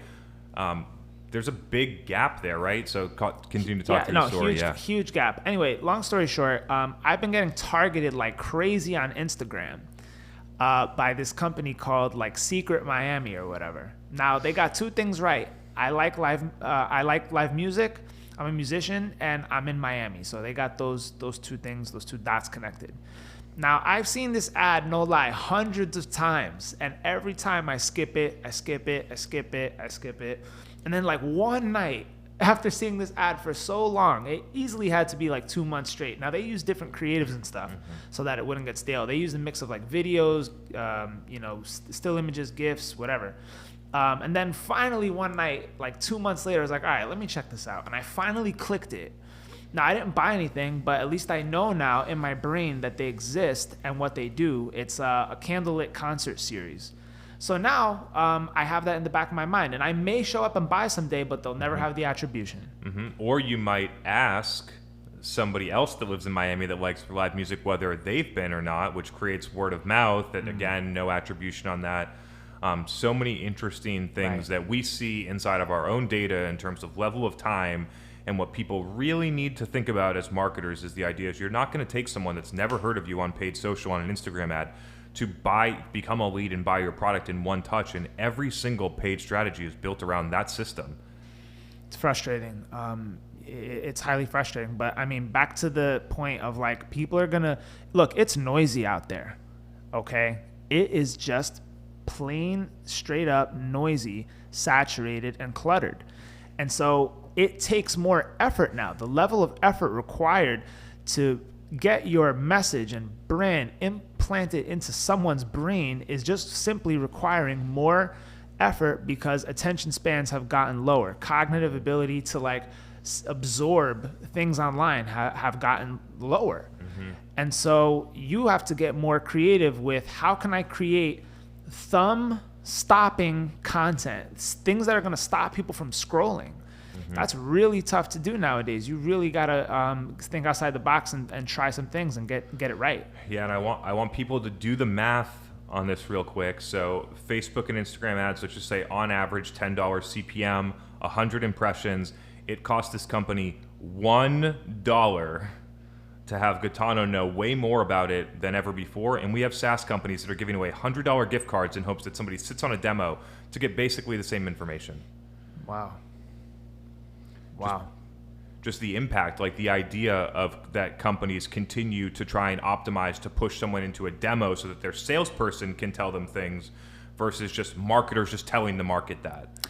There's a big gap there, right? So continue to talk through the story. Huge gap. Anyway, long story short, I've been getting targeted like crazy on Instagram by this company called like Secret Miami or whatever. Now they got two things right. I like live music. I'm a musician and I'm in Miami. So they got those two things, those two dots connected. Now I've seen this ad, no lie, hundreds of times, and every time I skip it. And then like one night after seeing this ad for so long, it easily had to be like 2 months straight. Now they use different creatives and stuff so that it wouldn't get stale. They use a mix of like videos, still images, GIFs, whatever. And then finally one night, like 2 months later, I was like, all right, let me check this out. And I finally clicked it. Now I didn't buy anything, but at least I know now in my brain that they exist and what they do. It's a candlelit concert series. So now I have that in the back of my mind, and I may show up and buy someday, but they'll never have the attribution. Or you might ask somebody else that lives in Miami that likes live music whether they've been or not, which creates word of mouth, and again, no attribution on that. So many interesting things that we see inside of our own data in terms of level of time, and what people really need to think about as marketers is the idea is you're not going to take someone that's never heard of you on paid social on an Instagram ad to become a lead and buy your product in one touch, and every single paid strategy is built around that system. It's frustrating. It's highly frustrating, but I mean, back to the point of like, people are gonna look, it's noisy out there. Okay. It is just plain straight up noisy, saturated, and cluttered. And so it takes more effort now. The level of effort required to get your message and brand implanted into someone's brain is just simply requiring more effort because attention spans have gotten lower. Cognitive ability to like absorb things online have gotten lower. And so you have to get more creative with how can I create thumb stopping content, things that are going to stop people from scrolling. That's really tough to do nowadays. You really gotta think outside the box and try some things and get it right. Yeah, and I want people to do the math on this real quick. So Facebook and Instagram ads, let's just say on average $10 CPM, 100 impressions. It cost this company $1 to have Gaetano know way more about it than ever before. And we have SaaS companies that are giving away $100 gift cards in hopes that somebody sits on a demo to get basically the same information. Wow. Just the impact, like the idea of that companies continue to try and optimize to push someone into a demo so that their salesperson can tell them things versus just marketers just telling the market that.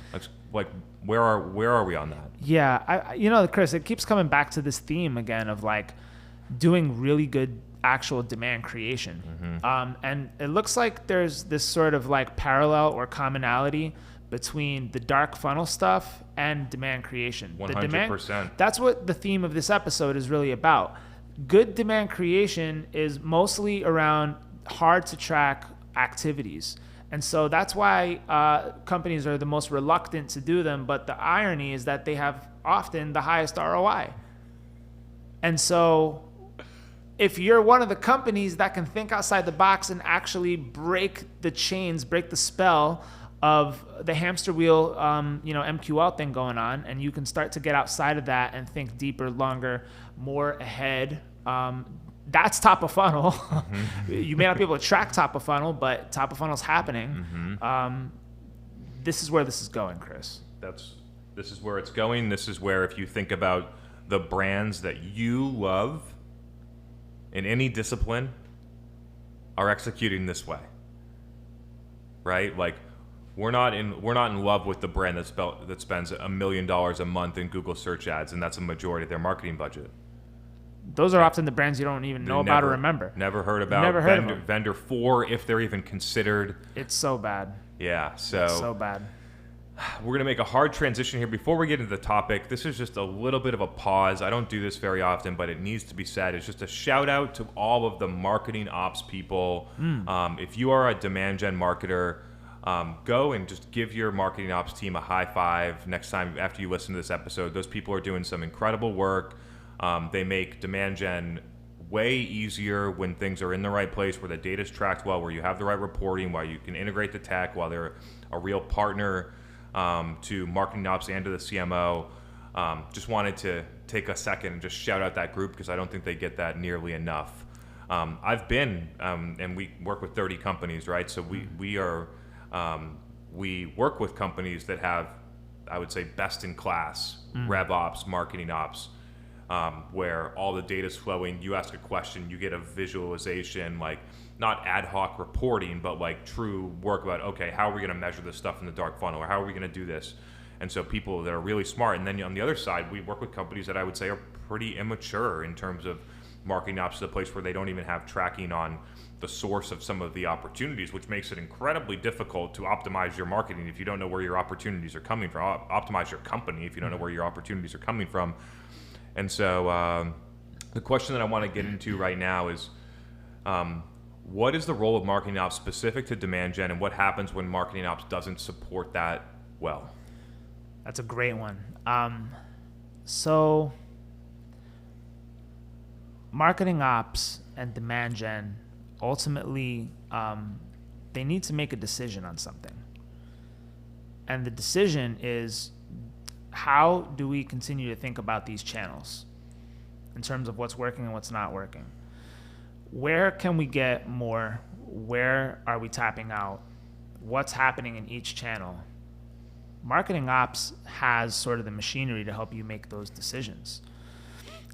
Like where are we on that? Yeah, Chris, it keeps coming back to this theme again of like doing really good actual demand creation. And it looks like there's this sort of like parallel or commonality between the dark funnel stuff and demand creation. 100%. That's what the theme of this episode is really about. Good demand creation is mostly around hard to track activities. And so that's why companies are the most reluctant to do them. But the irony is that they have often the highest ROI. And so if you're one of the companies that can think outside the box and actually break the chains, break the spell of the hamster wheel, MQL thing going on, and you can start to get outside of that and think deeper, longer, more ahead. That's top of funnel. You may not be able to track top of funnel, but top of funnel is happening. This is where this is going, Chris. This is where it's going. This is where, if you think about the brands that you love in any discipline, are executing this way, right? Like, we're not in love with the brand that spends $1 million a month in Google search ads, and that's a majority of their marketing budget. Those are often the brands you don't even know about or remember. Never heard about. Vendor 4, if they're even considered. It's so bad. Yeah, so it's so bad. we're going to make a hard transition here. Before we get into the topic, this is just a little bit of a pause. I don't do this very often, but it needs to be said. It's just a shout out to all of the marketing ops people. If you are a demand gen marketer, go and just give your marketing ops team a high five next time after you listen to this episode. Those people are doing some incredible work. They make demand gen way easier when things are in the right place, where the data is tracked well, where you have the right reporting, while you can integrate the tech, while they're a real partner to marketing ops and to the CMO. Just wanted to take a second and just shout out that group, because I don't think they get that nearly enough. I've been, and we work with 30 companies, right? So we work with companies that have, I would say, best in class rev ops, marketing ops, where all the data is flowing. You ask a question, you get a visualization, like not ad hoc reporting, but like true work about, okay, how are we going to measure this stuff in the dark funnel, or how are we going to do this? And so people that are really smart. And then on the other side, we work with companies that I would say are pretty immature in terms of marketing ops, to the place where they don't even have tracking on the source of some of the opportunities, which makes it incredibly difficult to optimize your marketing if you don't know where your opportunities are coming from. Optimize your company if you don't know where your opportunities are coming from. And so the question that I want to get into right now is, what is the role of marketing ops specific to demand gen, and what happens when marketing ops doesn't support that well? That's a great one. So marketing ops and demand gen, ultimately, they need to make a decision on something. And the decision is, how do we continue to think about these channels in terms of what's working and what's not working? Where can we get more? Where are we tapping out? What's happening in each channel? Marketing ops has sort of the machinery to help you make those decisions.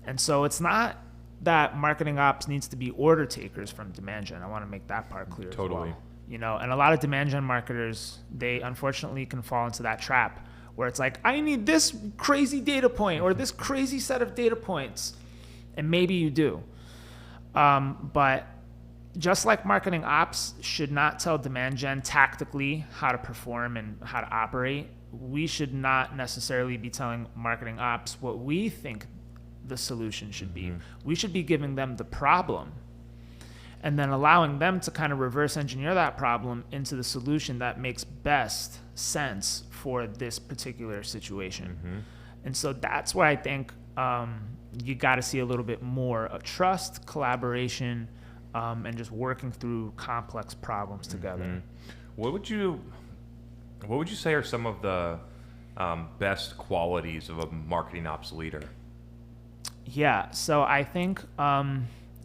And so it's not that marketing ops needs to be order takers from demand gen. I want to make that part clear. Totally. As well. You know, and a lot of demand gen marketers, they unfortunately can fall into that trap where it's like, I need this crazy data point or this crazy set of data points. And maybe you do. But just like marketing ops should not tell demand gen tactically how to perform and how to operate, we should not necessarily be telling marketing ops what we think the solution should be. We should be giving them the problem and then allowing them to kind of reverse engineer that problem into the solution that makes best sense for this particular situation. And so that's why I think you got to see a little bit more of trust, collaboration, and just working through complex problems together. What would you say are some of the best qualities of a marketing ops leader? Yeah, so I think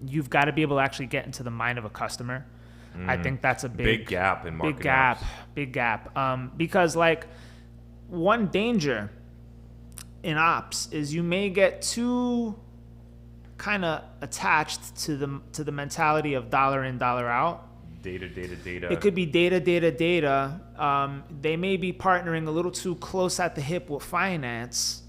you've got to be able to actually get into the mind of a customer. I think that's a big gap in marketing ops. Big gap. Because like one danger in ops is you may get too kind of attached to the mentality of dollar in, dollar out. Data. It could be data. They may be partnering a little too close at the hip with finance.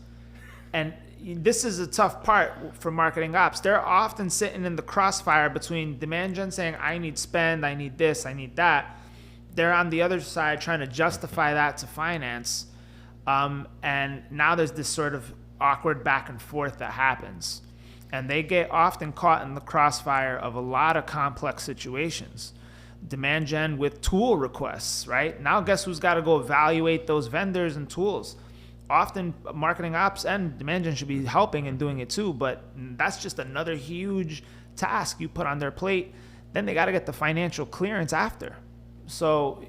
And this is a tough part for marketing ops. They're often sitting in the crossfire between demand gen saying, I need spend, I need this, I need that. They're on the other side trying to justify that to finance. And now there's this sort of awkward back and forth that happens. And they get often caught in the crossfire of a lot of complex situations. Demand gen with tool requests, right? Now guess who's got to go evaluate those vendors and tools? Often marketing ops and demand gen should be helping and doing it too, but that's just another huge task you put on their plate. Then they got to get the financial clearance after. So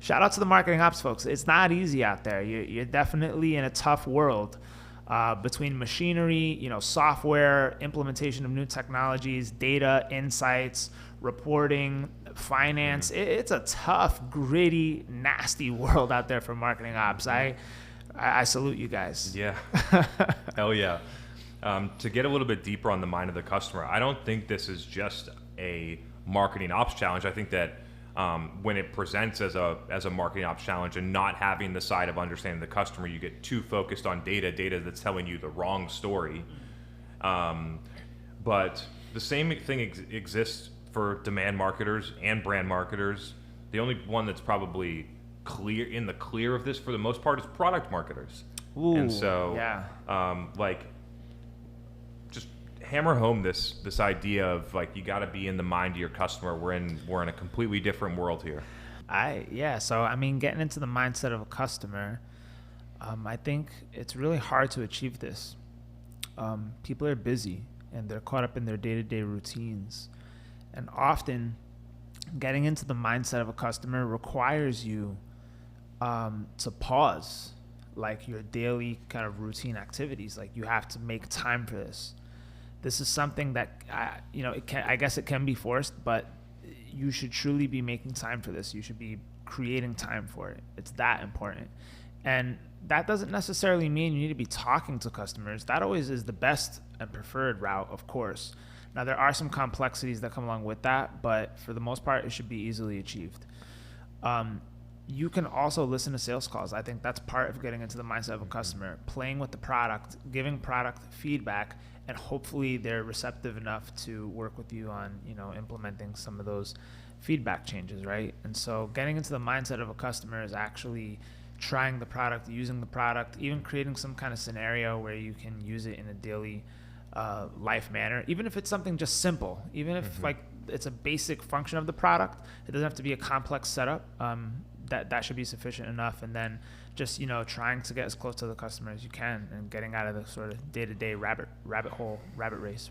shout out to the marketing ops folks. It's not easy out there. You're definitely in a tough world between machinery, software, implementation of new technologies, data, insights, reporting, finance. It's a tough, gritty, nasty world out there for marketing ops. I salute you guys. Yeah. Hell yeah. To get a little bit deeper on the mind of the customer, I don't think this is just a marketing ops challenge. I think that when it presents as a marketing ops challenge and not having the side of understanding the customer, you get too focused on data that's telling you the wrong story. But the same thing exists for demand marketers and brand marketers. The only one that's probably clear of this for the most part is product marketers. Ooh, and so, yeah. just hammer home this idea of like you got to be in the mind of your customer. We're in a completely different world here. So I mean, getting into the mindset of a customer, I think it's really hard to achieve this. People are busy and they're caught up in their day-to-day routines, and often getting into the mindset of a customer requires you to pause like your daily kind of routine activities. Like you have to make time for this. This is something that I guess it can be forced, but you should truly be making time for this. You should be creating time for it. It's that important. And that doesn't necessarily mean you need to be talking to customers. That always is the best and preferred route, of course. Now, there are some complexities that come along with that, but for the most part, it should be easily achieved. You can also listen to sales calls. I think that's part of getting into the mindset of a customer, playing with the product, giving product feedback, and hopefully they're receptive enough to work with you on, implementing some of those feedback changes, right? And so getting into the mindset of a customer is actually trying the product, using the product, even creating some kind of scenario where you can use it in a daily life manner, even if it's something just simple, even if like it's a basic function of the product. It doesn't have to be a complex setup. That should be sufficient enough. And then just, trying to get as close to the customer as you can and getting out of the sort of day-to-day rat race.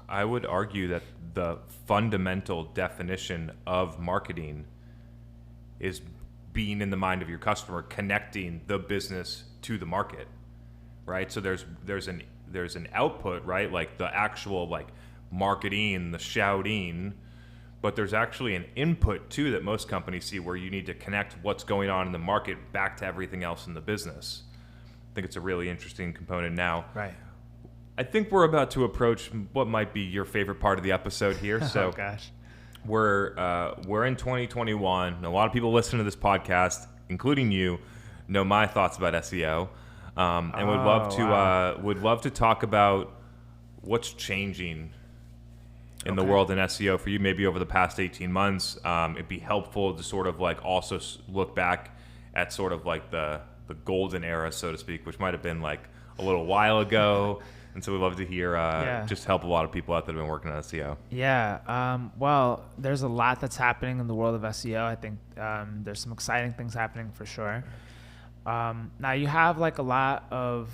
I would argue that the fundamental definition of marketing is being in the mind of your customer, connecting the business to the market, right? So there's an output, right? Like the actual like marketing, the shouting, but there's actually an input too that most companies see where you need to connect what's going on in the market back to everything else in the business. I think it's a really interesting component now. Right. I think we're about to approach what might be your favorite part of the episode here. So oh gosh. We're in 2021. A lot of people listening to this podcast, including you, know my thoughts about SEO, and would love to talk about what's changing in the world in SEO for you, maybe over the past 18 months. It'd be helpful to sort of like also look back at sort of like the golden era, so to speak, which might have been like a little while ago. And so we'd love to hear, just help a lot of people out that have been working on SEO. Yeah. Well, there's a lot that's happening in the world of SEO. I think there's some exciting things happening for sure. Now you have like a lot of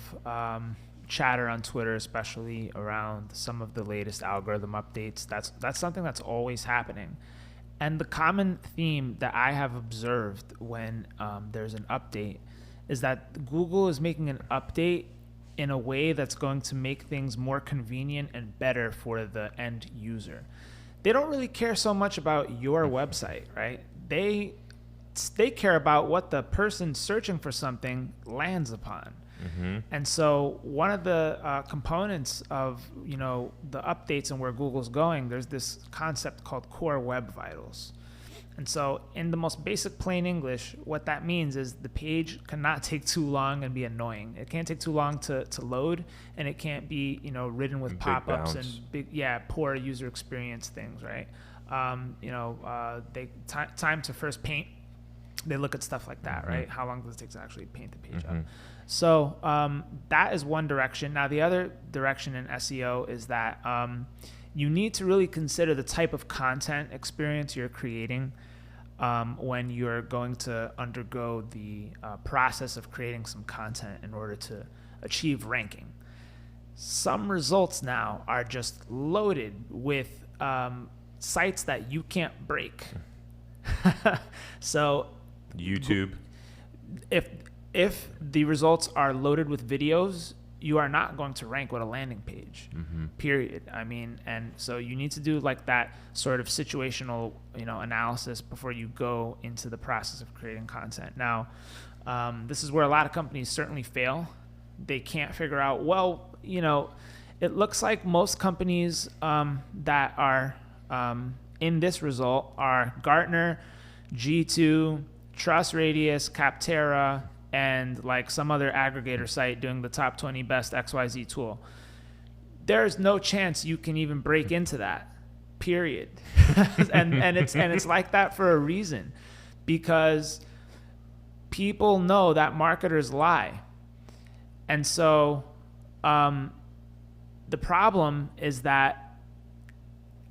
chatter on Twitter, especially around some of the latest algorithm updates. That's something that's always happening. And the common theme that I have observed when there's an update is that Google is making an update in a way that's going to make things more convenient and better for the end user. They don't really care so much about your website, right? They care about what the person searching for something lands upon. Mm-hmm. And so one of the components of the updates and where Google's going, there's this concept called Core Web Vitals. And so in the most basic plain English, what that means is the page cannot take too long and be annoying. It can't take too long to load, and it can't be ridden with pop-ups and poor user experience things, right? Time to first paint. They look at stuff like that, right? How long does it take to actually paint the page up? So that is one direction. Now, the other direction in SEO is that you need to really consider the type of content experience you're creating when you're going to undergo the process of creating some content in order to achieve ranking. Some results now are just loaded with sites that you can't break. So YouTube. If the results are loaded with videos, you are not going to rank with a landing page, period. I mean, and so you need to do like that sort of situational, analysis before you go into the process of creating content. Now, this is where a lot of companies certainly fail. They can't figure out, it looks like most companies that are in this result are Gartner, G2, TrustRadius, Capterra, and like some other aggregator site doing the top 20 best XYZ tool. There's no chance you can even break into that, period. and it's like that for a reason, because people know that marketers lie. And so the problem is that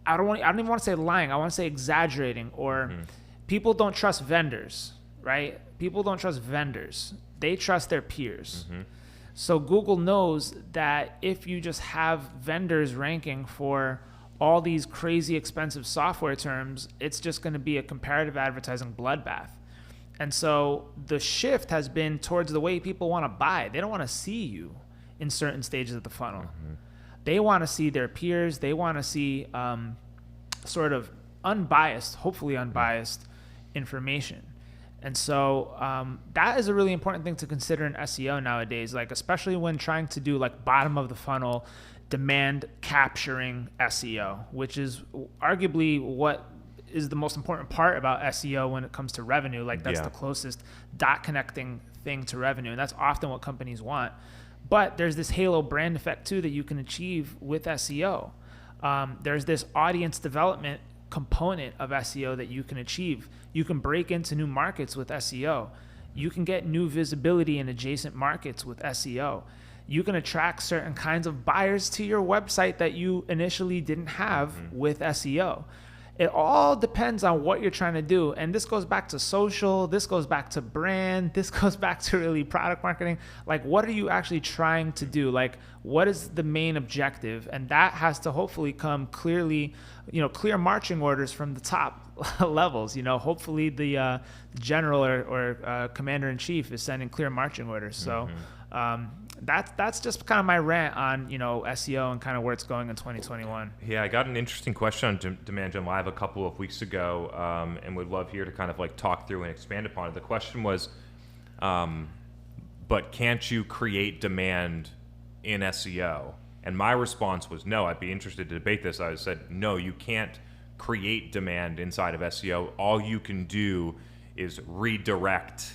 I don't even want to say lying. I want to say exaggerating, or people don't trust vendors, right? People don't trust vendors. They trust their peers. So Google knows that if you just have vendors ranking for all these crazy expensive software terms, it's just going to be a comparative advertising bloodbath. And so the shift has been towards the way people want to buy. They don't want to see you in certain stages of the funnel. They want to see their peers. They want to see sort of unbiased, hopefully unbiased information. And so that is a really important thing to consider in SEO nowadays, like especially when trying to do like bottom of the funnel demand capturing SEO, which is arguably what is the most important part about SEO when it comes to revenue. Like that's the closest dot connecting thing to revenue. And that's often what companies want. But there's this halo brand effect too that you can achieve with SEO. There's this audience development component of SEO that you can achieve. You can break into new markets with SEO. You can get new visibility in adjacent markets with SEO. You can attract certain kinds of buyers to your website that you initially didn't have with SEO. It all depends on what you're trying to do. And this goes back to social, this goes back to brand, this goes back to really product marketing. Like, what are you actually trying to do? Like, what is the main objective? And that has to hopefully come clearly, clear marching orders from the top levels. Hopefully the general or commander-in-chief is sending clear marching orders. So that's just kind of my rant on SEO and kind of where it's going in 2021. Yeah, I got an interesting question on Demand Gen Live a couple of weeks ago, and would love here to kind of like talk through and expand upon it. The question was, but can't you create demand in SEO? And my response was no. I'd be interested to debate this. I said no, you can't create demand inside of SEO. All you can do is redirect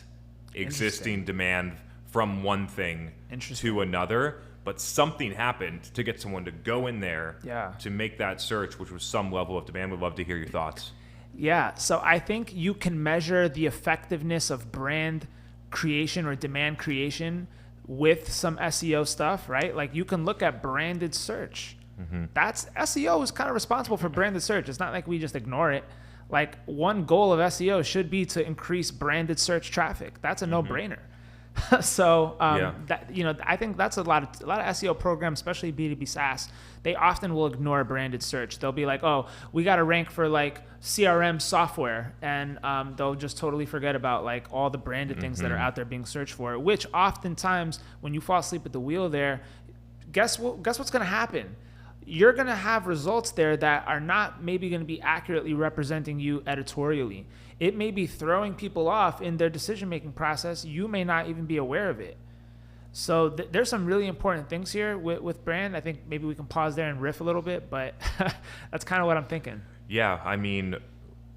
existing demand from one thing to another, but something happened to get someone to go in there to make that search, which was some level of demand. Would love to hear your thoughts. Yeah, so I think you can measure the effectiveness of brand creation or demand creation with some SEO stuff, right? Like you can look at branded search. That's SEO is kind of responsible for branded search. It's not like we just ignore it. Like one goal of SEO should be to increase branded search traffic. That's a no-brainer. So that I think that's a lot of SEO programs, especially B2B SaaS, they often will ignore branded search. They'll be like, oh, we got to rank for like CRM software, and they'll just totally forget about like all the branded things that are out there being searched for. Which oftentimes, when you fall asleep at the wheel there, guess what's going to happen? You're going to have results there that are not maybe going to be accurately representing you editorially. It may be throwing people off in their decision-making process. You may not even be aware of it. So there's some really important things here with brand. I think maybe we can pause there and riff a little bit, but that's kind of what I'm thinking. Yeah, I mean,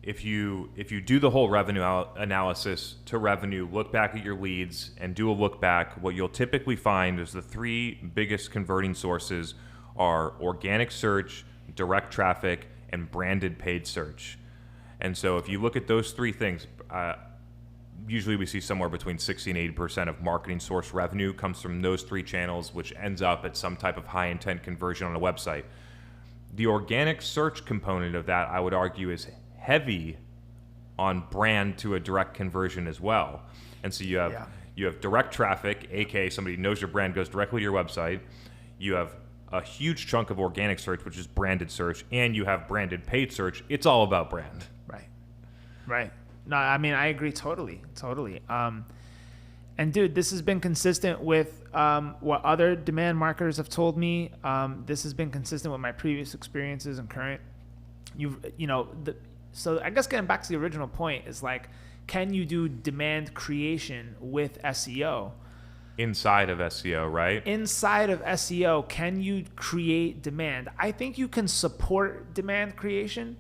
if you do the whole revenue analysis to revenue, look back at your leads and do a look back, what you'll typically find is the three biggest converting sources are organic search, direct traffic, and branded paid search. And so if you look at those three things, usually we see somewhere between 60 and 80% of marketing source revenue comes from those three channels, which ends up at some type of high intent conversion on a website. The organic search component of that, I would argue, is heavy on brand to a direct conversion as well. And so you have direct traffic, aka somebody knows your brand, goes directly to your website. You have a huge chunk of organic search, which is branded search, and you have branded paid search. It's all about brand. Right. No, I mean, I agree totally. And dude, this has been consistent with what other demand marketers have told me. This has been consistent with my previous experiences and current. So I guess getting back to the original point is like, can you do demand creation with SEO? Inside of SEO, right? Inside of SEO, can you create demand? I think you can support demand creation,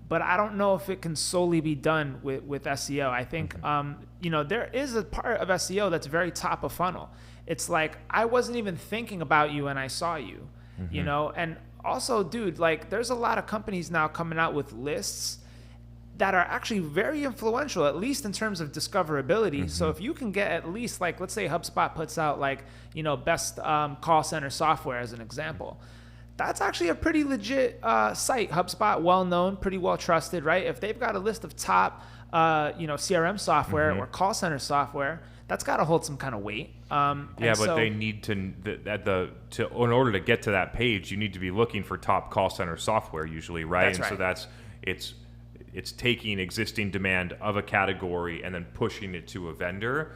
but I don't know if it can solely be done with SEO. I think, there is a part of SEO that's very top of funnel. It's like, I wasn't even thinking about you and I saw you, and also, dude, like there's a lot of companies now coming out with lists that are actually very influential, at least in terms of discoverability. So if you can get at least, like, let's say HubSpot puts out like, best call center software as an example. That's actually a pretty legit site. HubSpot, well known, pretty well trusted, right? If they've got a list of top, CRM software or call center software, that's got to hold some kind of weight. They need to in order to get to that page, you need to be looking for top call center software usually, right? So it's taking existing demand of a category and then pushing it to a vendor,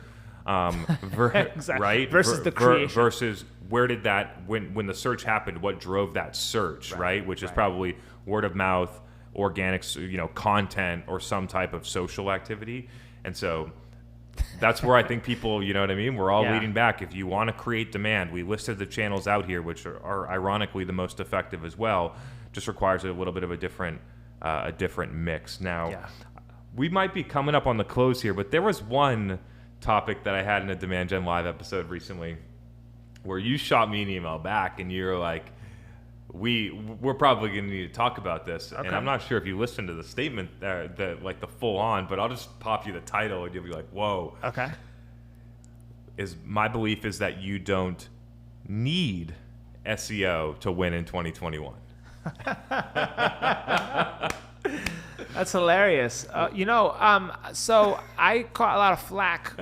exactly. right? Versus the creation. Versus where did that when the search happened? What drove that search, right? Which is probably word of mouth, organics, content, or some type of social activity, and so. That's where I think people, you know what I mean? We're all leading back. If you want to create demand, we listed the channels out here, which are ironically the most effective as well. Just requires a little bit of a different mix. Now, we might be coming up on the close here, but there was one topic that I had in a Demand Gen Live episode recently where you shot me an email back and you're like, we're probably going to need to talk about this. Okay. And I'm not sure if you listened to the statement, like the full on, but I'll just pop you the title and you'll be like, whoa. Okay. My belief is that you don't need SEO to win in 2021. That's hilarious. So I caught a lot of flack,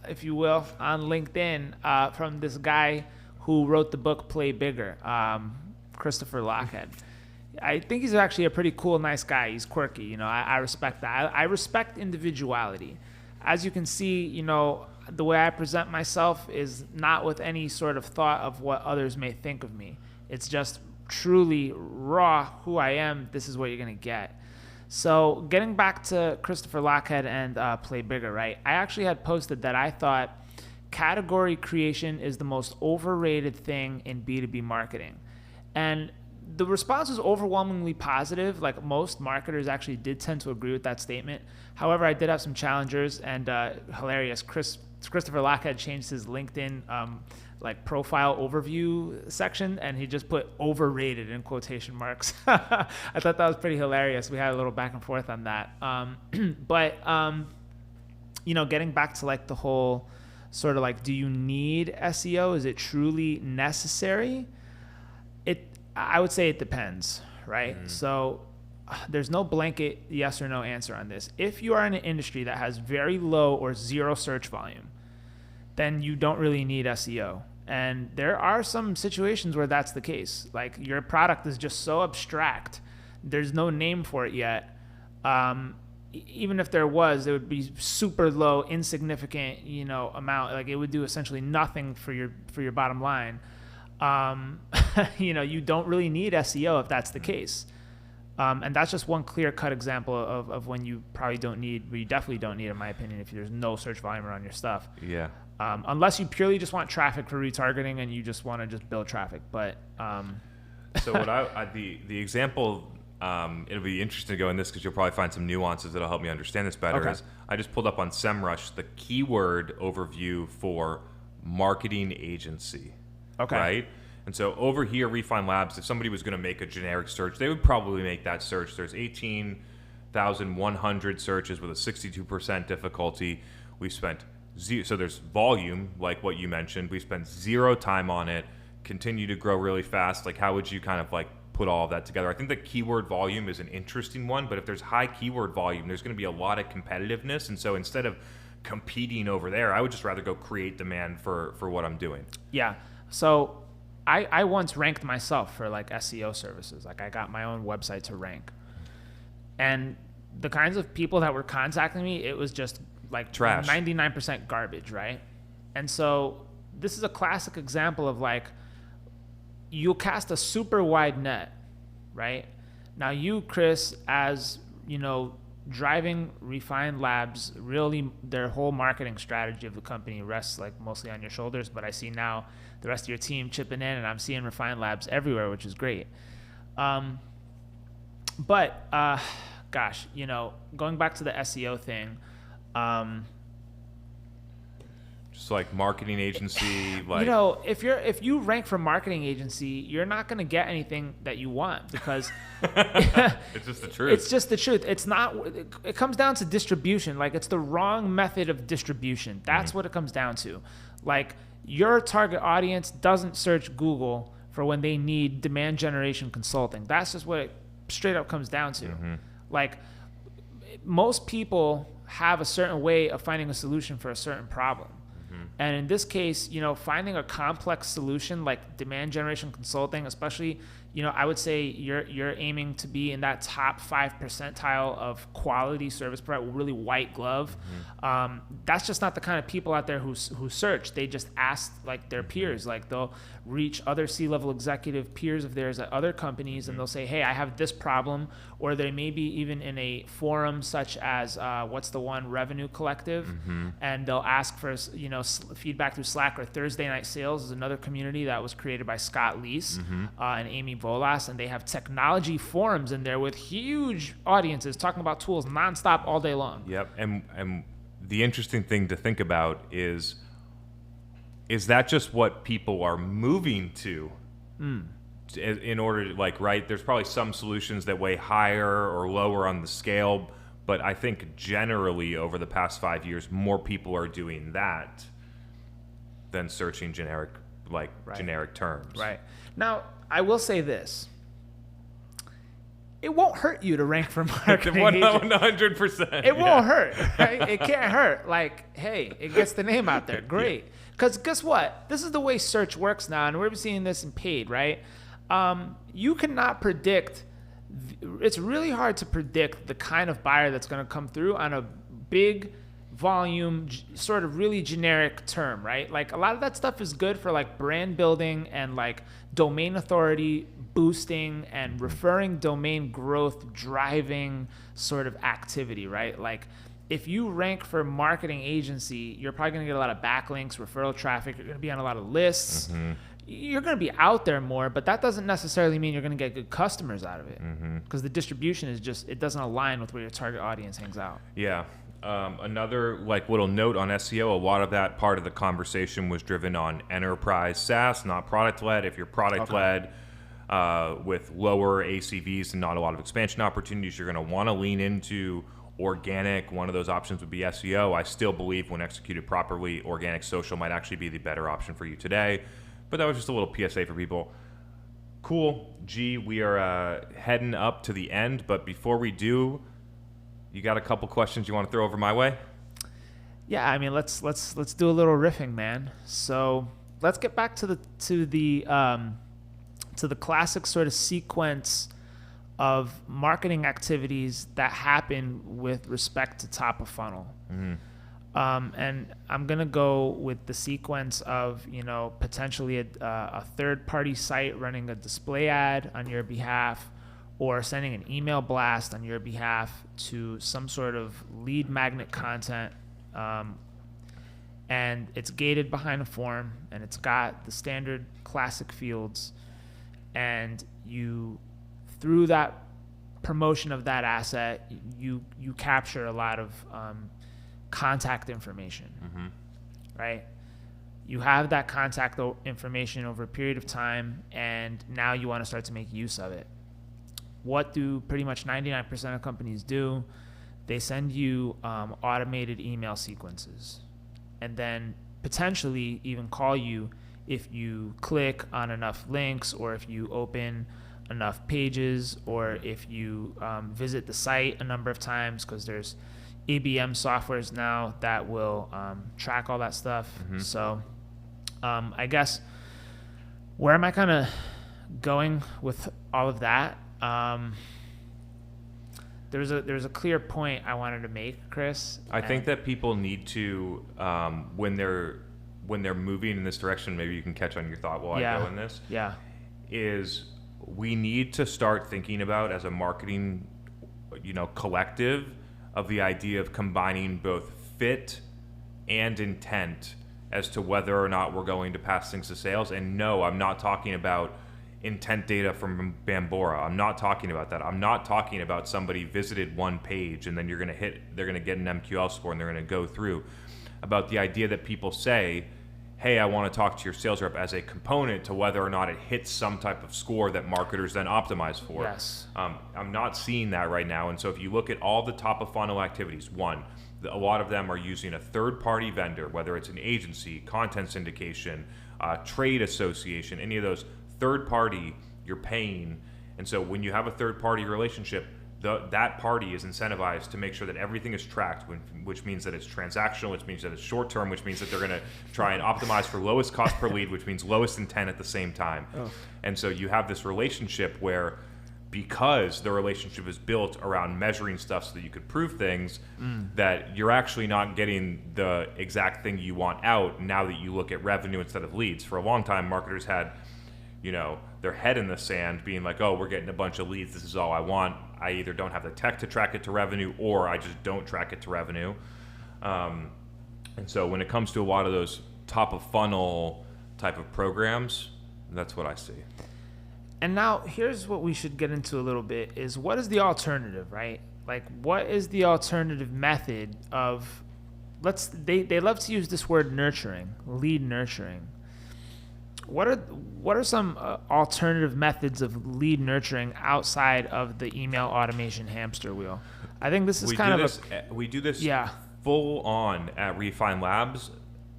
if you will, on LinkedIn from this guy who wrote the book Play Bigger, Christopher Lochhead. I think he's actually a pretty cool, nice guy. He's quirky. I respect that. I respect individuality. As you can see, the way I present myself is not with any sort of thought of what others may think of me. It's just truly raw who I am. This is what you're going to get. So getting back to Christopher Lochhead and Play Bigger, right? I actually had posted that I thought category creation is the most overrated thing in B2B marketing. And the response was overwhelmingly positive. Like, most marketers actually did tend to agree with that statement. However, I did have some challengers, and hilarious. Christopher Lochhead changed his LinkedIn profile overview section, and he just put overrated in quotation marks. I thought that was pretty hilarious. We had a little back and forth on that. Getting back to the whole sort of do you need SEO? Is it truly necessary? I would say it depends, right? So there's no blanket yes or no answer on this. If you are in an industry that has very low or zero search volume, then you don't really need SEO. And there are some situations where that's the case. Like, your product is just so abstract, there's no name for it yet. Even if there was, it would be super low, insignificant, amount. It would do essentially nothing for your bottom line. You don't really need SEO if that's the case. And that's just one clear-cut example of when you probably don't need, you definitely don't need, in my opinion, if there's no search volume around your stuff. Yeah. Unless you purely just want traffic for retargeting and you just want to just build traffic. But so what the example, it'll be interesting to go in this because you'll probably find some nuances that'll help me understand this better. Okay. Is I just pulled up on SEMrush the keyword overview for marketing agency. Okay. Right? And so over here, Refine Labs, if somebody was going to make a generic search, they would probably make that search. There's 18,100 searches with a 62% difficulty. We spent so there's volume, like what you mentioned. We spent 0 time on it, continue to grow really fast. How would you kind of put all of that together? I think the keyword volume is an interesting one, but if there's high keyword volume, there's going to be a lot of competitiveness. And so instead of competing over there, I would just rather go create demand for what I'm doing. Yeah. So I once ranked myself for SEO services. I got my own website to rank. And the kinds of people that were contacting me, it was just trash. 99% garbage, right? And so this is a classic example of you'll cast a super wide net, right? Now you, Chris, as driving Refine Labs, really their whole marketing strategy of the company rests mostly on your shoulders, but I see now the rest of your team chipping in, and I'm seeing Refine Labs everywhere, which is great. Gosh, going back to the SEO thing, Just like marketing agency, like if you rank for marketing agency, you're not going to get anything that you want because it's just the truth. It's just the truth. It's not. It comes down to distribution. Like it's the wrong method of distribution. That's what it comes down to. Like your target audience doesn't search Google for when they need demand generation consulting. That's just what it straight up comes down to. Like most people have a certain way of finding a solution for a certain problem. And in this case, finding a complex solution like demand generation consulting, especially, I would say you're aiming to be in that top 5 percentile of quality service provider, really white glove. That's just not the kind of people out there who search. They just ask like their peers. Like they'll reach other C-level executive peers of theirs at other companies, and they'll say, "Hey, I have this problem," or they may be even in a forum such as what's the one, Revenue Collective, and they'll ask for feedback through Slack, or Thursday Night Sales is another community that was created by Scott Leese and Amy Volas, and they have technology forums in there with huge audiences talking about tools nonstop all day long. Yep, and the interesting thing to think about is that just what people are moving to in order to, like, right? There's probably some solutions that weigh higher or lower on the scale, but I think generally over the past 5 years, more people are doing that than searching generic terms. Right. Now, I will say this. It won't hurt you to rank for marketing. 100%. It won't hurt, right? It can't hurt. Like, hey, it gets the name out there. Great. Because guess what? This is the way search works now, and we're seeing this in paid, right? You cannot predict. It's really hard to predict the kind of buyer that's going to come through on a big volume, sort of really generic term, right? Like a lot of that stuff is good for like brand building and like domain authority boosting and referring domain growth driving sort of activity, right? Like if you rank for marketing agency, you're probably going to get a lot of backlinks, referral traffic. You're going to be on a lot of lists. You're going to be out there more, but that doesn't necessarily mean you're going to get good customers out of it because the distribution is just, it doesn't align with where your target audience hangs out. Yeah. Another like little note on SEO, a lot of that part of the conversation was driven on enterprise SaaS, not product-led. If you're product-led with lower ACVs and not a lot of expansion opportunities, you're going to want to lean into organic. One of those options would be SEO. I still believe when executed properly, organic social might actually be the better option for you today. But that was just a little PSA for people. Cool. G, we are heading up to the end, but before we do, you got a couple questions you want to throw over my way? Yeah, I mean, let's do a little riffing, man. So let's get back to the classic sort of sequence of marketing activities that happen with respect to top of funnel. And I'm gonna go with the sequence of potentially a third-party site running a display ad on your behalf, or sending an email blast on your behalf to some sort of lead magnet content, and it's gated behind a form, and it's got the standard classic fields, and you, through that promotion of that asset, you capture a lot of contact information, right? You have that contact information over a period of time, and now you want to start to make use of it. What do pretty much 99% of companies do? They send you automated email sequences, and then potentially even call you if you click on enough links, or if you open enough pages, or if you visit the site a number of times, because there's ABM softwares now that will track all that stuff. So I guess where am I kind of going with all of that? There's a clear point I wanted to make, Chris. I think that people need to when they're moving in this direction, maybe you can catch on your thought while I go in this. Yeah. Is we need to start thinking about, as a marketing collective, of the idea of combining both fit and intent as to whether or not we're going to pass things to sales. And no, I'm not talking about intent data from Bambora. I'm not talking about that. I'm not talking about somebody visited one page and then they're going to get an MQL score and they're going to go through. about the idea that people say, hey, I want to talk to your sales rep as a component to whether or not it hits some type of score that marketers then optimize for. Yes. I'm not seeing that right now. And so if you look at all the top of funnel activities, one, a lot of them are using a third-party vendor, whether it's an agency, content syndication, trade association, any of those third-party, you're paying. And so when you have a third-party relationship, that party is incentivized to make sure that everything is tracked, which means that it's transactional, which means that it's short-term, which means that they're going to try and optimize for lowest cost per lead, which means lowest intent at the same time. Oh. And so you have this relationship where, because the relationship is built around measuring stuff so that you could prove things, that you're actually not getting the exact thing you want out now that you look at revenue instead of leads. For a long time, marketers had, their head in the sand being like, oh, we're getting a bunch of leads, this is all I want. I either don't have the tech to track it to revenue, or I just don't track it to revenue. And so when it comes to a lot of those top of funnel type of programs, that's what I see. And now here's what we should get into a little bit is, what is the alternative, right? Like, what is the alternative method of, they love to use this word nurturing, lead nurturing. What are some alternative methods of lead nurturing outside of the email automation hamster wheel? I think this is we do this full on at Refine Labs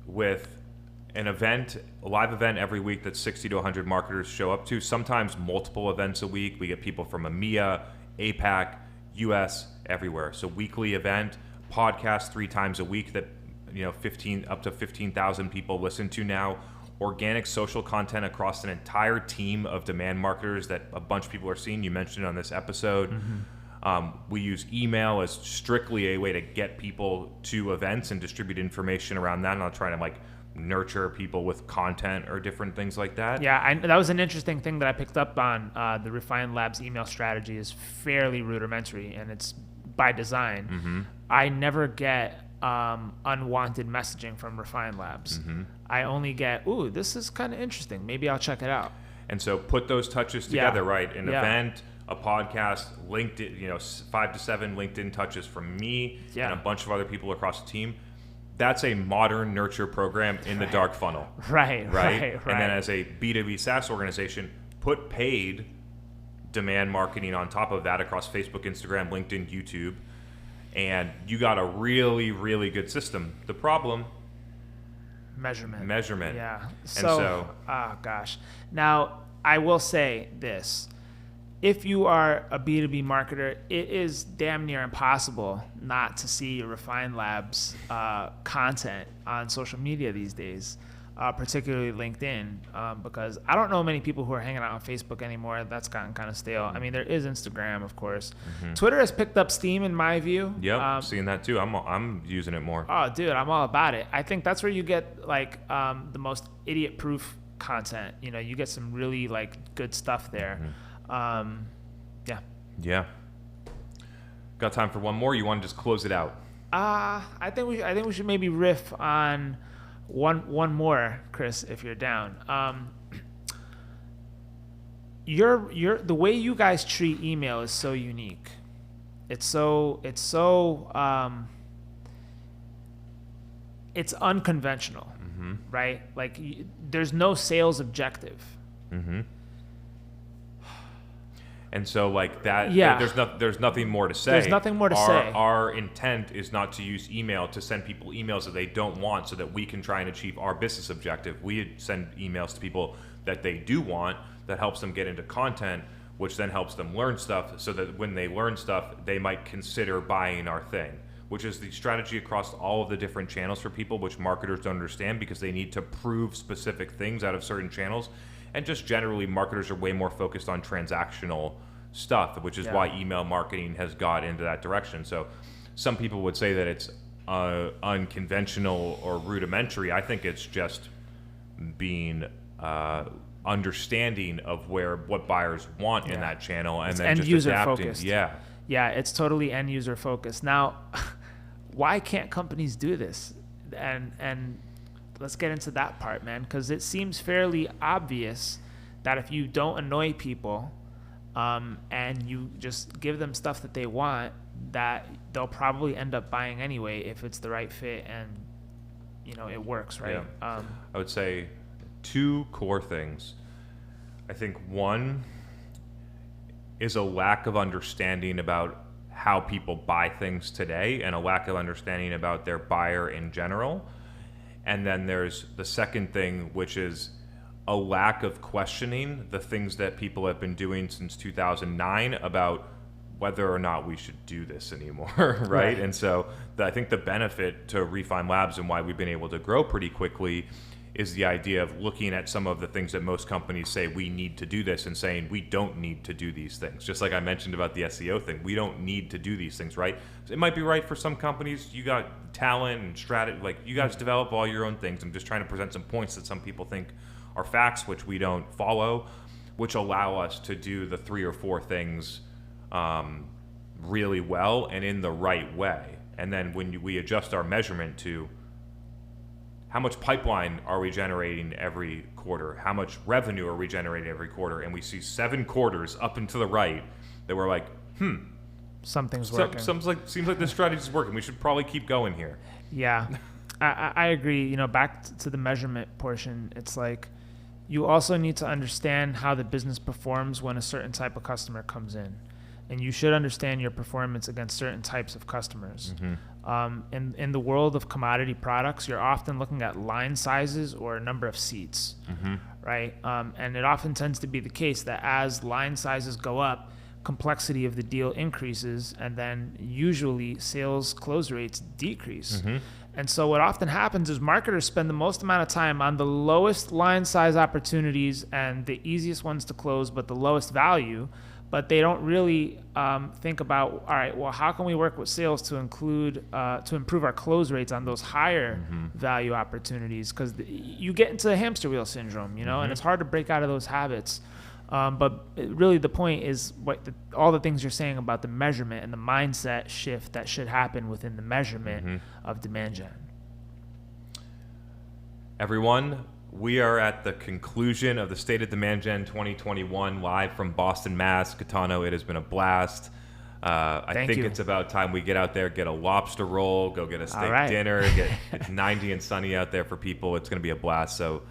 with an event, a live event every week that 60 to 100 marketers show up to, sometimes multiple events a week. We get people from EMEA, APAC, US, everywhere. So weekly event, podcast 3 times a week that 15 up to 15,000 people listen to now. Organic social content across an entire team of demand marketers that a bunch of people are seeing. You mentioned it on this episode. We use email as strictly a way to get people to events and distribute information around that. I'm not trying to nurture people with content or different things like that. Yeah, that was an interesting thing that I picked up on. The Refine Labs email strategy is fairly rudimentary, and it's by design. I never get unwanted messaging from Refine Labs. I only get, ooh, this is kind of interesting. Maybe I'll check it out. And so put those touches together, right? An event, a podcast, LinkedIn, 5 to 7 LinkedIn touches from me and a bunch of other people across the team. That's a modern nurture program in the dark funnel. Right. And then as a B2B SaaS organization, put paid demand marketing on top of that across Facebook, Instagram, LinkedIn, YouTube. And you got a really, really good system. The problem, measurement. Yeah. So, gosh. Now, I will say this. If you are a B2B marketer, it is damn near impossible not to see Refine Labs content on social media these days, particularly LinkedIn, because I don't know many people who are hanging out on Facebook anymore. That's gotten kind of stale. I mean, there is Instagram, of course. Twitter has picked up steam, in my view. Yep, seeing that too. I'm using it more. Oh, dude, I'm all about it. I think that's where you get the most idiot-proof content. You get some really good stuff there. Yeah. Got time for one more? You want to just close it out? I think we should maybe riff on one more, Chris, if you're down. The way you guys treat email is so unique. It's unconventional, right? There's no sales objective. And so there's nothing more to say. There's nothing more to say. Our intent is not to use email to send people emails that they don't want so that we can try and achieve our business objective. We send emails to people that they do want, that helps them get into content, which then helps them learn stuff, so that when they learn stuff, they might consider buying our thing, which is the strategy across all of the different channels for people, which marketers don't understand because they need to prove specific things out of certain channels. And just generally, marketers are way more focused on transactional stuff, which is why email marketing has got into that direction. So some people would say that it's unconventional or rudimentary. I think it's just being understanding of what buyers want in that channel, and it's then end just user adapting. Focused. Yeah, it's totally end user focused. Now, why can't companies do this? And let's get into that part, man, because it seems fairly obvious that if you don't annoy people and you just give them stuff that they want, that they'll probably end up buying anyway if it's the right fit and it works, right? Yeah. I would say 2 core things. I think one is a lack of understanding about how people buy things today and a lack of understanding about their buyer in general. And then there's the second thing, which is a lack of questioning the things that people have been doing since 2009 about whether or not we should do this anymore, right? And so I think the benefit to Refine Labs and why we've been able to grow pretty quickly is the idea of looking at some of the things that most companies say we need to do this and saying we don't need to do these things. Just like I mentioned about the SEO thing, we don't need to do these things, right? So it might be right for some companies. You got talent and strategy, like you guys develop all your own things. I'm just trying to present some points that some people think are facts, which we don't follow, which allow us to do the 3 or 4 things really well and in the right way. And then when we adjust our measurement to how much pipeline are we generating every quarter, how much revenue are we generating every quarter, and we see 7 quarters up and to the right that we're like, something's working. Seems like this strategy is working. We should probably keep going here. Yeah, I agree. Back to the measurement portion, it's like you also need to understand how the business performs when a certain type of customer comes in. And you should understand your performance against certain types of customers. In the world of commodity products, you're often looking at line sizes or a number of seats, right? And it often tends to be the case that as line sizes go up, complexity of the deal increases, and then usually sales close rates decrease. And so what often happens is marketers spend the most amount of time on the lowest line size opportunities and the easiest ones to close, but the lowest value. But they don't really think about, all right, well, how can we work with sales to improve our close rates on those higher value opportunities? Because you get into the hamster wheel syndrome, and it's hard to break out of those habits. But really the point is all the things you're saying about the measurement and the mindset shift that should happen within the measurement of demand gen. Everyone, we are at the conclusion of the State of Demand Gen 2021 live from Boston, Mass. Gaetano, it has been a blast. I think it's about time we get out there, get a lobster roll, go get a steak dinner. It's 90 and sunny out there for people. It's going to be a blast. So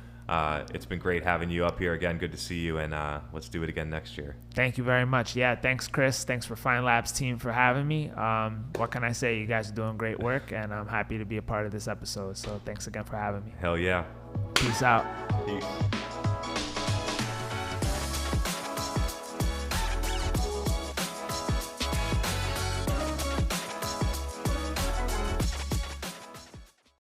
it's been great having you up here again. Good to see you, and let's do it again next year. Thank you very much. Yeah, thanks, Chris. Thanks for Refine Labs team for having me. What can I say? You guys are doing great work, and I'm happy to be a part of this episode. So thanks again for having me. Hell yeah. Peace out. Peace.